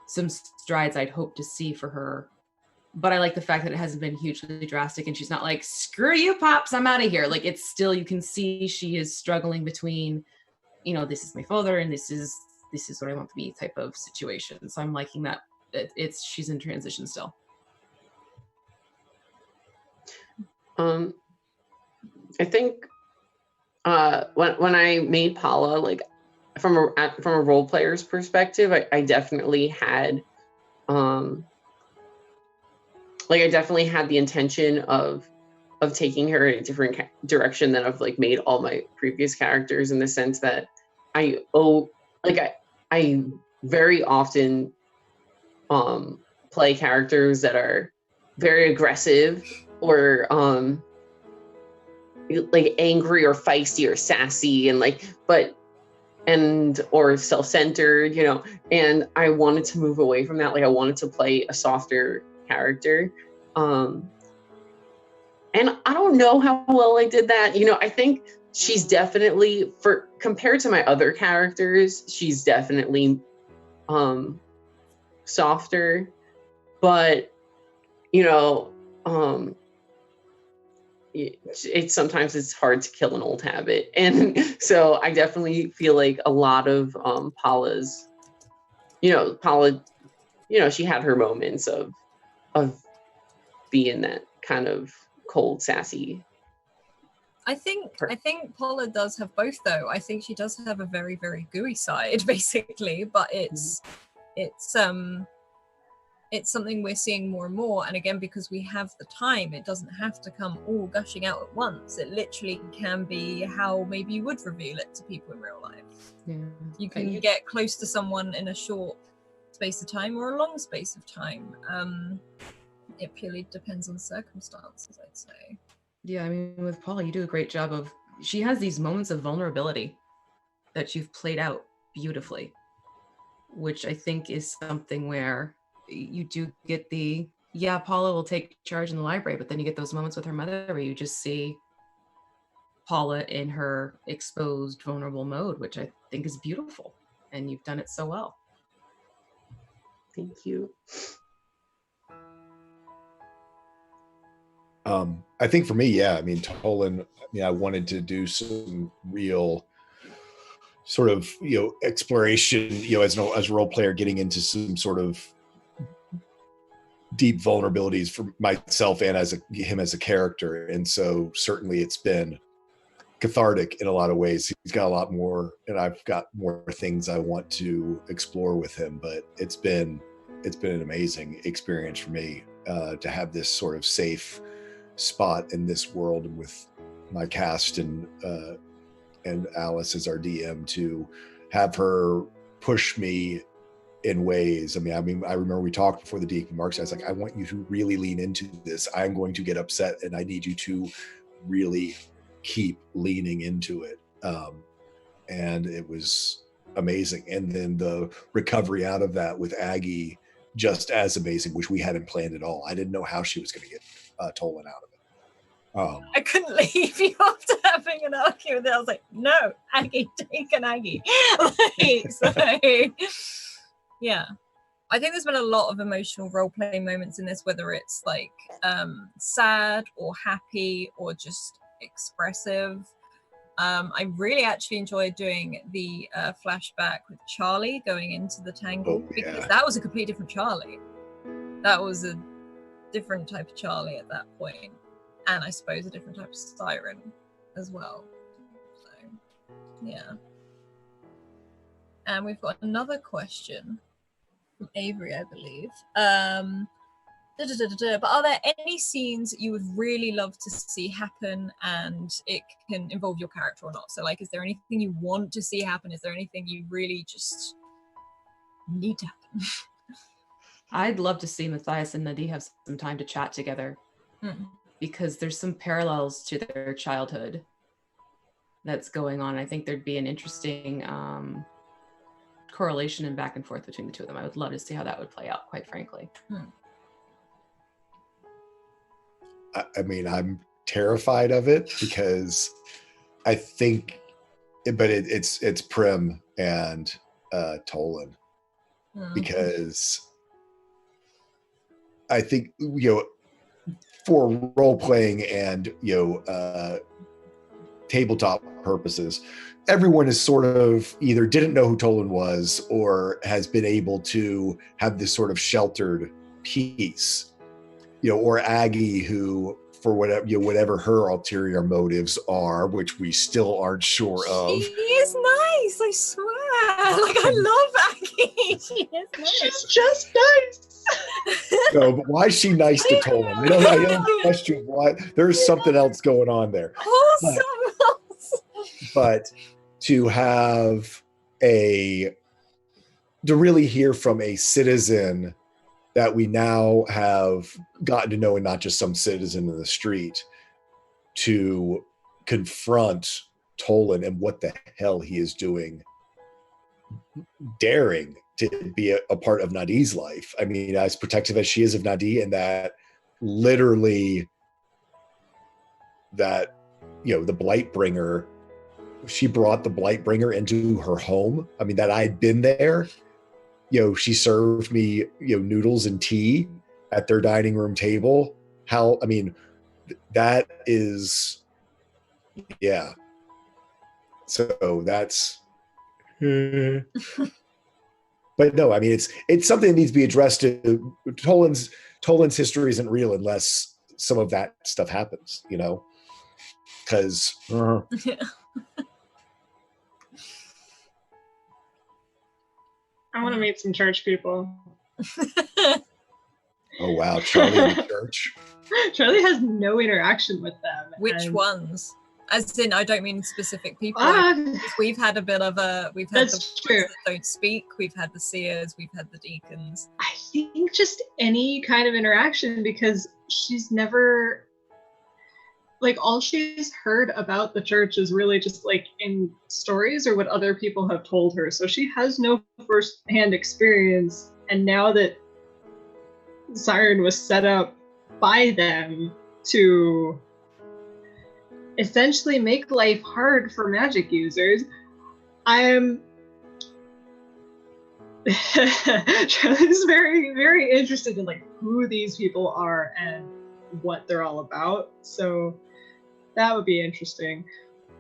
D: some strides I'd hope to see for her. But I like the fact that it hasn't been hugely drastic and she's not like, screw you, Pops, I'm out of here. Like, it's still, you can see she is struggling between, you know, this is my father and this is what I want to be type of situation. So I'm liking that she's in transition still.
B: I think when I made Paula, like from a role player's perspective, I definitely had I definitely had the intention of taking her in a different direction than I've like made all my previous characters, in the sense that I very often play characters that are very aggressive or like angry or feisty or sassy and or self-centered, you know, and I wanted to move away from that. Like, I wanted to play a softer character. And I don't know how well I did that. You know, I think she's definitely, compared to my other characters, she's definitely softer, but you know, sometimes it's hard to kill an old habit. And so I definitely feel like a lot of Paula's, Paula, she had her moments of being that kind of cold, sassy.
A: I think Paula does have both, though. I think she does have a very, very gooey side, basically, but it's something we're seeing more and more. And again, because we have the time, it doesn't have to come all gushing out at once. It literally can be how maybe you would reveal it to people in real life. Yeah. You can get close to someone in a short space of time or a long space of time. It purely depends on circumstances, I'd say.
D: Yeah, I mean, with Paula, you do a great job she has these moments of vulnerability that you've played out beautifully, which I think is something where you do get Paula will take charge in the library, but then you get those moments with her mother where you just see Paula in her exposed, vulnerable mode, which I think is beautiful, and you've done it so well.
B: Thank you.
C: I think for me, yeah, I mean, Tolan, I wanted to do some real sort of, exploration, as a role player, getting into some sort of deep vulnerabilities for myself and him as a character. And so certainly it's been cathartic in a lot of ways. He's got a lot more, and I've got more things I want to explore with him, but it's been an amazing experience for me to have this sort of safe spot in this world, and with my cast and Alice as our DM, to have her push me in ways. I remember we talked before the DP marks. I was like, I want you to really lean into this. I'm going to get upset, and I need you to really keep leaning into it. And it was amazing. And then the recovery out of that with Aggie just as amazing, which we hadn't planned at all. I didn't know how she was going to get Tolan out of it.
A: I couldn't leave you after having an argument. I was like, no, Aggie, take an Aggie. Yeah. I think there's been a lot of emotional role-playing moments in this, whether it's like sad or happy or just expressive. I really actually enjoyed doing the flashback with Charlie going into the tangle, because that was a completely different Charlie. That was a different type of Charlie at that point. And I suppose a different type of siren as well. So, yeah. And we've got another question from Avery, I believe. But are there any scenes you would really love to see happen and it can involve your character or not? So, like, is there anything you want to see happen? Is there anything you really just need to happen?
D: I'd love to see Matthias and Nadi have some time to chat together. Because there's some parallels to their childhood that's going on. I think there'd be an interesting correlation and back and forth between the two of them. I would love to see how that would play out, quite frankly.
C: I mean, I'm terrified of it because I think, but it's Prim and Tolan, because I think, for role-playing and tabletop purposes, everyone is sort of either didn't know who Tolan was or has been able to have this sort of sheltered peace, or Aggie, who for whatever her ulterior motives are, which we still aren't sure of.
A: She is nice, I swear. Like, I love Aggie. She is nice.
E: She's just nice.
C: No, but why is she nice to Tolan? I don't question why. There's something else going on there. But to have to really hear from a citizen that we now have gotten to know, and not just some citizen in the street, to confront Tolan and what the hell he is doing, daring to be a part of Nadi's life. I mean, as protective as she is of Nadi, and that literally that, the Blightbringer, she brought the Blightbringer into her home. I mean, that I'd been there. She served me, noodles and tea at their dining room table. That is, yeah. So that's, but no, I mean, it's something that needs to be addressed. Tolan's history isn't real unless some of that stuff happens, because.
E: I want to meet some church people.
C: Oh wow, Charlie in the church.
E: Charlie has no interaction with them.
A: Which ones? As in, I don't mean specific people. We've had a bit of we've had the
E: true.
A: That don't speak. We've had the seers. We've had the deacons.
E: I think just any kind of interaction, because she's never, like, all she's heard about the church is really just like in stories or what other people have told her. So she has no first-hand experience. And now that Siren was set up by them to essentially make life hard for magic users, Charlie's very, very interested in like who these people are and what they're all about. So that would be interesting.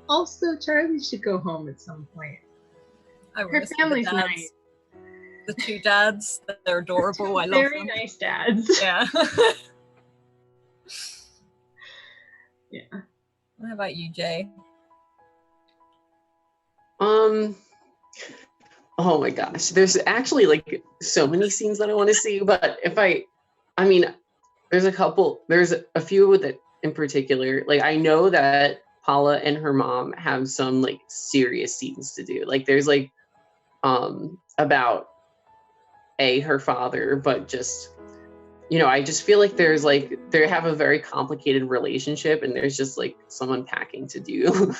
E: Also, Charlie should go home at some point. Her family's nice.
A: The two dads, they're adorable. I love them.
E: Very nice dads.
A: Yeah.
E: Yeah.
A: What about you, Jay?
B: Oh my gosh, there's actually like so many scenes that I want to see, but there's a few that in particular, like I know that Paula and her mom have some like serious scenes to do. Like there's like about her father, but just I just feel like there's like they have a very complicated relationship and there's just like some unpacking to do.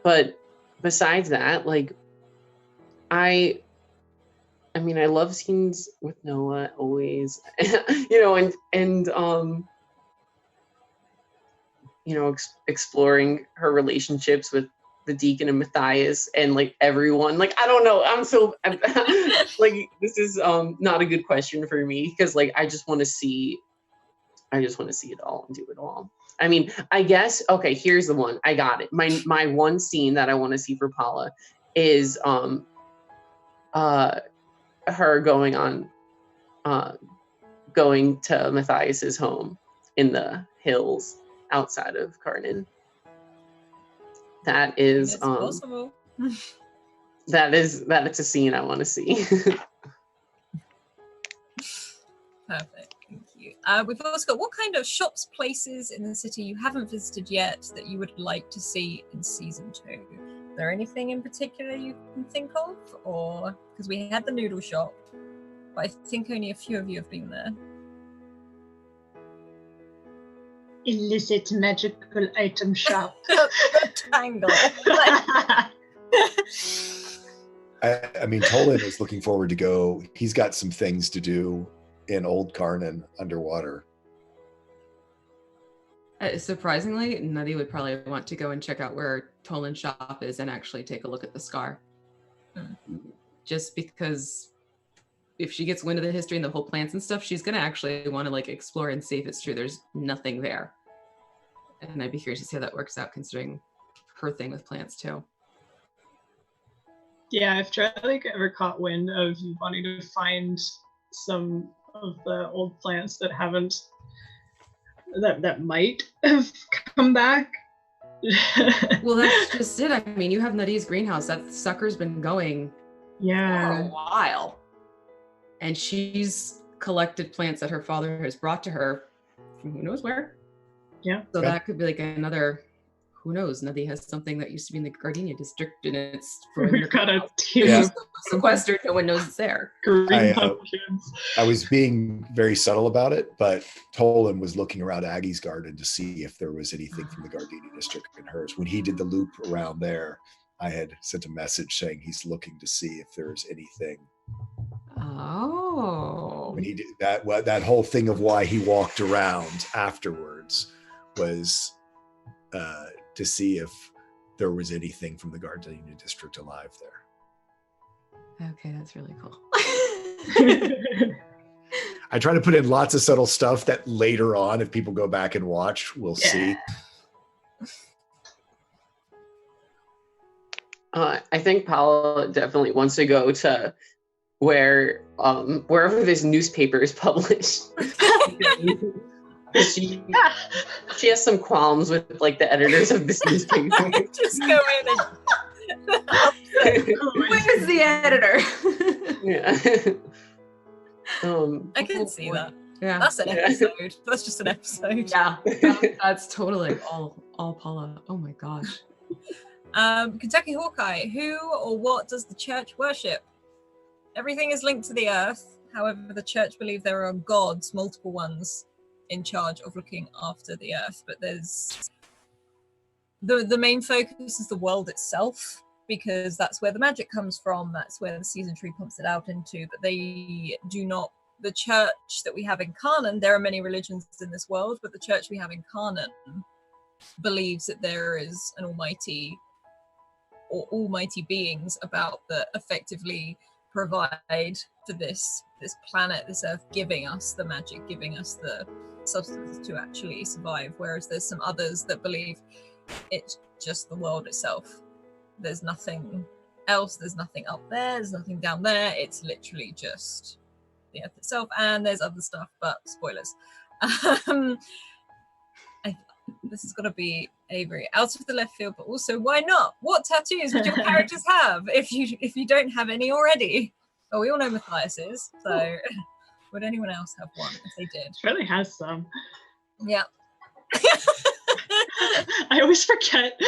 B: But besides that, like I I mean, I love scenes with Noah always, you know, and you know, exploring her relationships with the Deacon and Matthias and like everyone. Like, I don't know. I'm like, this is not a good question for me because like I just want to see it all and do it all. I mean, I guess, okay, here's the one. I got it. My one scene that I want to see for Paula is her going to Matthias's home in the hills outside of Carnan. That is
A: It's possible.
B: that's a scene I want to see.
A: Perfect. Thank you. We've also got what kind of shops, places in the city you haven't visited yet that you would like to see in season 2? Is there anything in particular you can think of? Or because we had the noodle shop, but I think only a few of you have been there.
E: Illicit magical item shop.
A: The tangle.
C: I mean, Tolan is looking forward to go. He's got some things to do in Old Carnan underwater.
D: Surprisingly, Nutty would probably want to go and check out where Tolan's shop is and actually take a look at the scar. Just because if she gets wind of the history and the whole plants and stuff, she's going to actually want to like explore and see if it's true there's nothing there. And I'd be curious to see how that works out considering her thing with plants too.
E: Yeah, if Charlie ever caught wind of you wanting to find some of the old plants that might have come back.
D: Well, that's just it. I mean, you have Nutty's greenhouse. That sucker's been going for a while. And she's collected plants that her father has brought to her from who knows where.
E: Yeah.
D: So that could be like another, who knows, Nutty has something that used to be in the Gardenia district and it's
E: We've got a team
C: Yeah.
E: of
D: sequestered, no one knows it's there.
E: green pumpkins.
C: I was being very subtle about it, but Tolan was looking around Aggie's garden to see if there was anything from the Gardenia district in hers. When he did the loop around there, I had sent a message saying he's looking to see if there's anything.
D: Oh.
C: When he did that whole thing of why he walked around afterwards was to see if there was anything from the Gardenia district alive there.
D: Okay, that's really cool.
C: I try to put in lots of subtle stuff that later on, if people go back and watch, we'll see.
B: I think Paula definitely wants to go to wherever this newspaper is published. She has some qualms with like the editors of this newspaper.
A: Just go in and
D: Where's the editor?
B: Yeah.
A: I can see that.
D: Yeah.
A: That's an episode. That's just an episode.
D: Yeah. That's totally all Paula. Oh my gosh.
A: Kentucky Hawkeye, who or what does the church worship? Everything is linked to the earth. However, the church believe there are gods, multiple ones, in charge of looking after the earth. But there's the main focus is the world itself, because that's where the magic comes from. That's where the season tree pumps it out into. But they do not. The church that we have in Carnan, there are many religions in this world, but the church we have in Carnan believes that there is an almighty or almighty beings about that effectively provide for this planet, this earth, giving us the magic, giving us the substance to actually survive. Whereas there's some others that believe it's just the world itself. There's nothing else, there's nothing up there, there's nothing down there. It's literally just the earth itself, and there's other stuff, but spoilers. This is going to be a very out of the left field, but also why not? What tattoos would your characters have if you don't have any already? Oh, we all know Matthias's, so would anyone else have one if they did?
E: Charlie has some.
A: Yeah.
E: I always forget,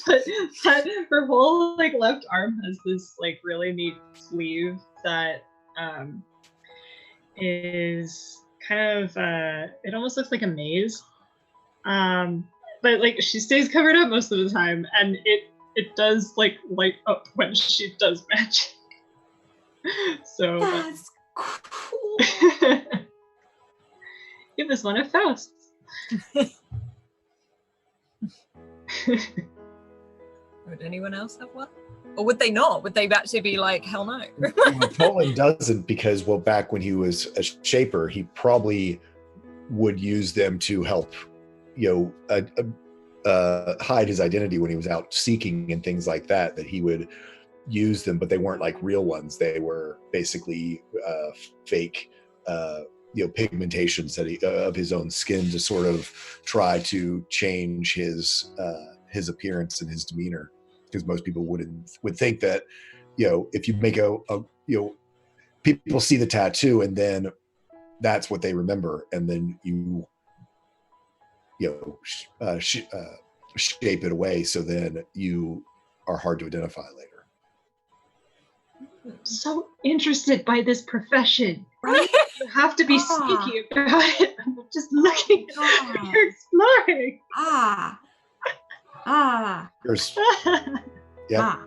E: but her whole like left arm has this like really neat sleeve that is kind of it almost looks like a maze. But like she stays covered up most of the time, and it does like light up when she does magic. So
D: That's cool.
E: give this one a Faust.
A: Would anyone else have one? Or would they not? Would they actually be like, hell no?
C: Well, Tolan doesn't because, well, back when he was a shaper, he probably would use them to help, hide his identity when he was out seeking and things like that. That he would use them, but they weren't like real ones. They were basically fake, pigmentations that of his own skin to sort of try to change his appearance and his demeanor. Because most people would think that, if you make people see the tattoo and then that's what they remember, and then you shape it away, so then you are hard to identify later.
E: So interested by this profession, right? You have to be sneaky about it. I'm just looking. You're exploring.
C: Yeah.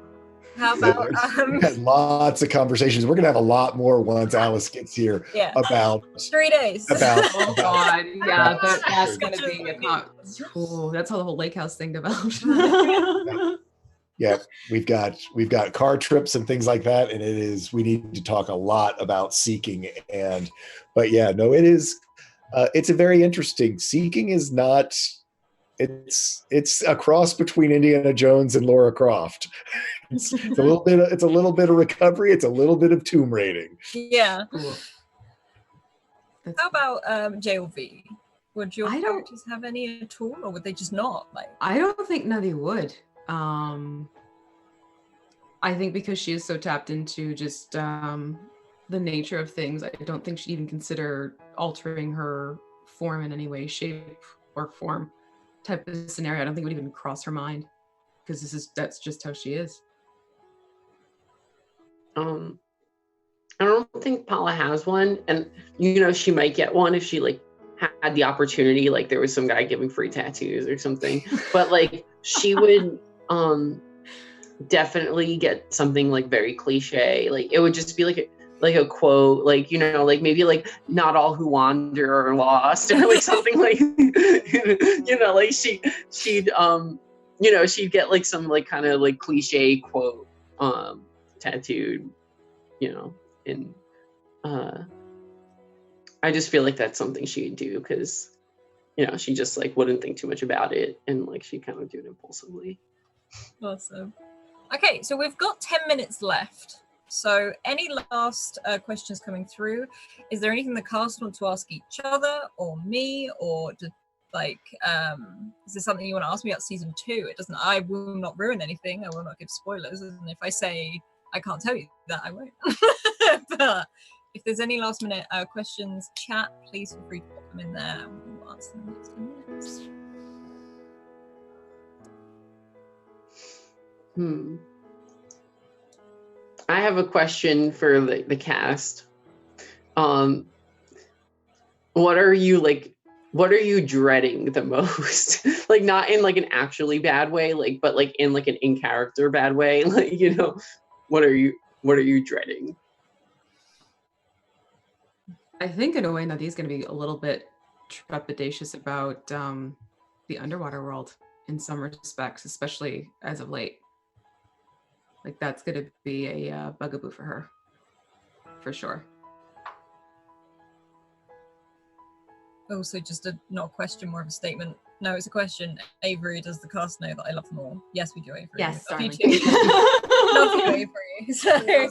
A: How about
C: we had lots of conversations. We're gonna have a lot more once Alice gets here.
A: Yeah.
C: About
A: 3 days.
D: Oh God, yeah, that's
A: About-
D: gonna be cool. That's how the whole lake house thing developed.
C: Yeah, we've got car trips and things like that, and we need to talk a lot about seeking. But yeah, no, it is. It's a very interesting. Seeking is not. It's a cross between Indiana Jones and Lara Croft. It's a little bit. It's a little bit of recovery. It's a little bit of tomb raiding.
A: Yeah.
D: Cool.
A: How about JLV? Would your characters have any at all, or would they just not? Like,
D: I don't think Nutty would. I think because she is so tapped into just the nature of things, I don't think she'd even consider altering her form in any way, shape, or form type of scenario. I don't think it would even cross her mind, because that's just how she is.
B: I don't think Paula has one, and she might get one if she like had the opportunity, like there was some guy giving free tattoos or something. But like she would definitely get something like very cliche. Like it would just be like a quote, like like maybe like not all who wander are lost, or like something like like she'd she'd get like some like kind of like cliche quote tattooed, and I just feel like that's something she'd do, because she just like wouldn't think too much about it, and like she kind of do it impulsively.
A: awesome. Okay, so we've got 10 minutes left. So any last questions coming through? Is there anything the cast want to ask each other or me, or just like is there something you want to ask me about season 2? I will not ruin anything. I will not give spoilers, and if I say I can't tell you that, I won't. But if there's any last minute questions, chat, please feel free to put them in there, and we'll answer them in the next 10 minutes.
B: I have a question for the cast. What are you dreading the most? Like not in like an actually bad way, like, but like in like an in character bad way. Like, what are you dreading?
D: I think in a way Nadi's going to be a little bit trepidatious about the underwater world in some respects, especially as of late. Like that's going to be a bugaboo for her, for sure.
A: Also, just not a question, more of a statement. No, it's a question. Avery, does the cast know that I love them all? Yes, we do, Avery.
D: Yes,
A: love you
D: darling.
A: too. Love you, Avery. So,
C: I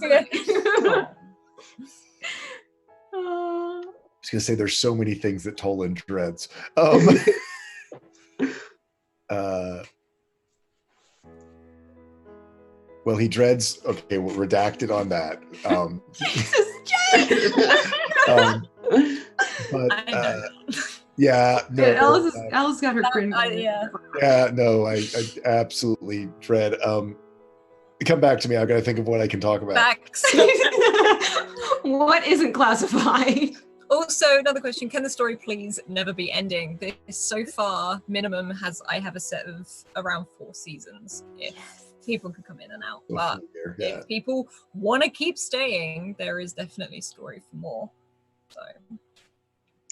C: was gonna say there's so many things that Tolan dreads. Well, he dreads. Okay, we'll redact it on that.
D: Jesus, Jake!
C: But yeah, no.
D: Yeah, Alice got her grin.
C: Yeah, no, I absolutely dread. Come back to me. I've got to think of what I can talk about.
A: facts.
D: What isn't classified?
A: Also, another question: can the story please never be ending? This so far minimum I have a set of around 4 seasons. If people can come in and out.
C: Oh,
A: But
C: yeah.
A: if people want to keep staying, there is definitely story for more. So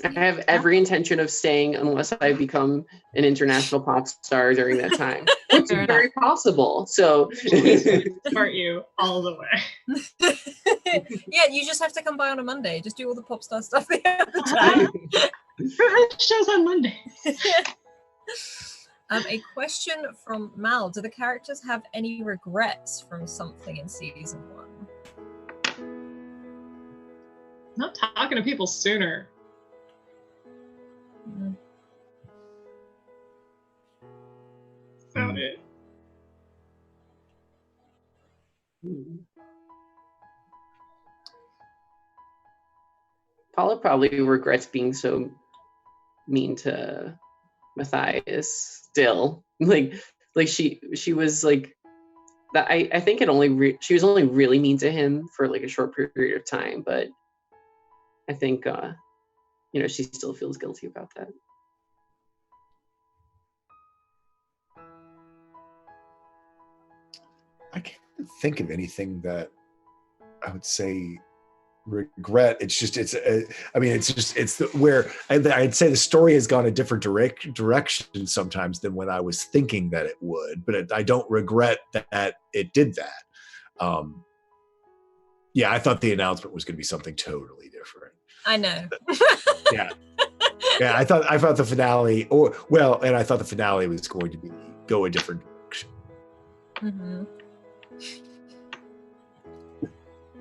B: I have every intention of staying unless I become an international pop star during that time, which is
D: Fair
B: very possible. So
E: Support you all the way.
A: yeah, you just have to come by on a Monday. Just do all the pop star stuff the other time.
E: Show's on Monday.
A: A question from Mal: do the characters have any regrets from something in season 1?
E: Not talking to people sooner.
A: Mm.
E: Found it.
B: Paula probably regrets being so mean to Matthias still. Like she was like that. I think she was only really mean to him for like a short period of time, but I think she still feels guilty about that.
C: I can't think of anything that I would say regret. It's where I'd say the story has gone a different direction sometimes than when I was thinking that it would, but I don't regret that it did that. Yeah, I thought the announcement was going to be something totally different.
A: I know.
C: Yeah. I thought the finale, and I thought the finale was going to go a different direction.
A: Mm-hmm.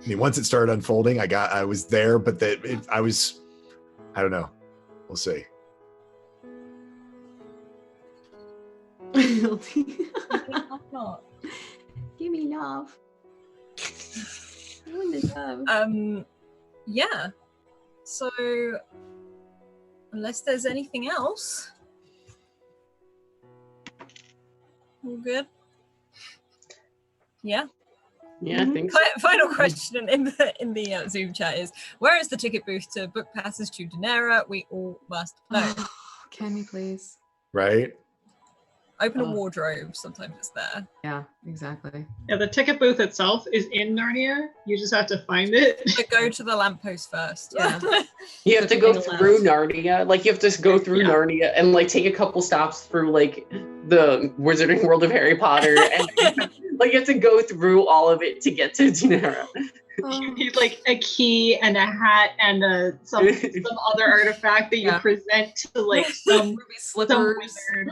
C: I mean, once it started unfolding, I was there, but I don't know. We'll see.
D: Give me love. I want love.
A: Yeah. So, unless there's anything else, all good. Yeah.
B: Yeah, I think so.
A: Final question in the Zoom chat is: where is the ticket booth to book passes to Dunera? We all must know.
D: Can we please?
C: Right?
A: Open a wardrobe. Sometimes it's there.
D: Yeah, exactly.
E: Yeah, the ticket booth itself is in Narnia. You just have to find it.
A: But go to the lamppost first.
D: Yeah.
B: You have to go through Narnia. Like, you have to go through Narnia and like take a couple stops through like the Wizarding World of Harry Potter, and like you have to go through all of it to get to Dunera.
E: You need like a key and a hat and some other artifact that you present to like some
D: slippers.
E: wizard,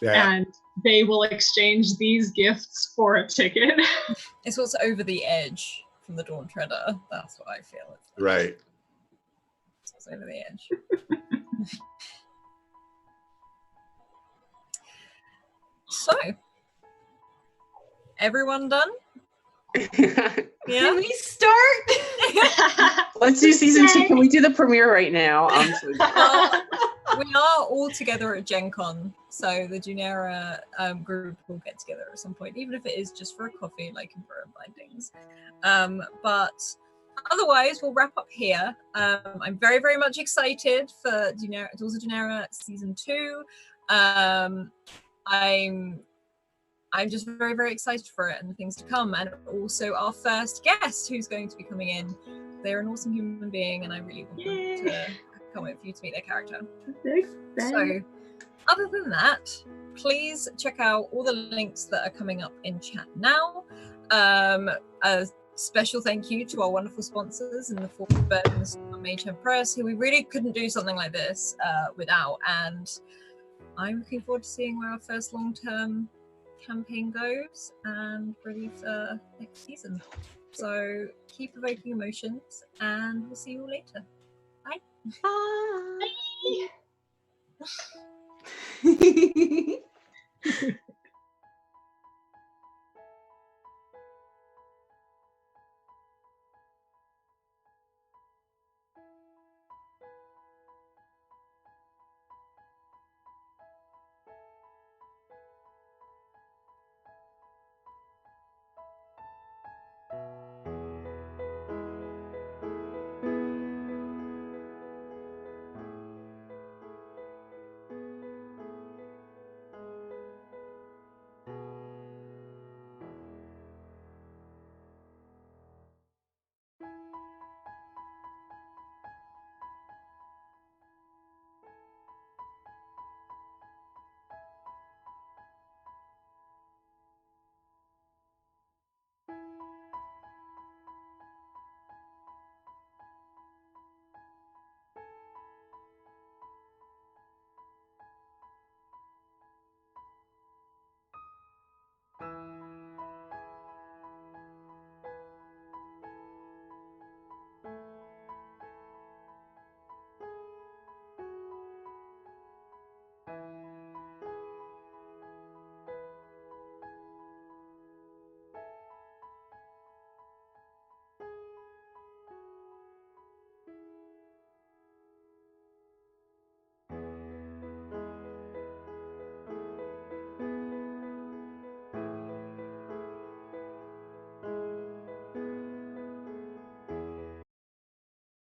C: Yeah.
E: and they will exchange these gifts for a ticket.
A: It's what's over the edge from the Dawn Treader. That's what I feel.
C: Right.
A: It's what's over the edge. So, everyone done? Yeah.
D: Can we start?
B: Let's do season 2. Can we do the premiere right now?
A: We are all together at Gen Con, so the Dunera group will get together at some point, even if it is just for a coffee, like in Burrow Bindings. But otherwise, we'll wrap up here. I'm very, very much excited for Daughters of Dunera season 2. I'm just very, very excited for it and the things to come, and also our first guest who's going to be coming in. They're an awesome human being, and I really want them to come in for you to meet their character. So, other than that, please check out all the links that are coming up in chat now. A special thank you to our wonderful sponsors in the form of Burton's Mayhem Press, who we really couldn't do something like this without, and I'm looking forward to seeing where our first long-term campaign goes and ready for next season. So keep evoking emotions, and we'll see you all later. Bye.
D: Bye.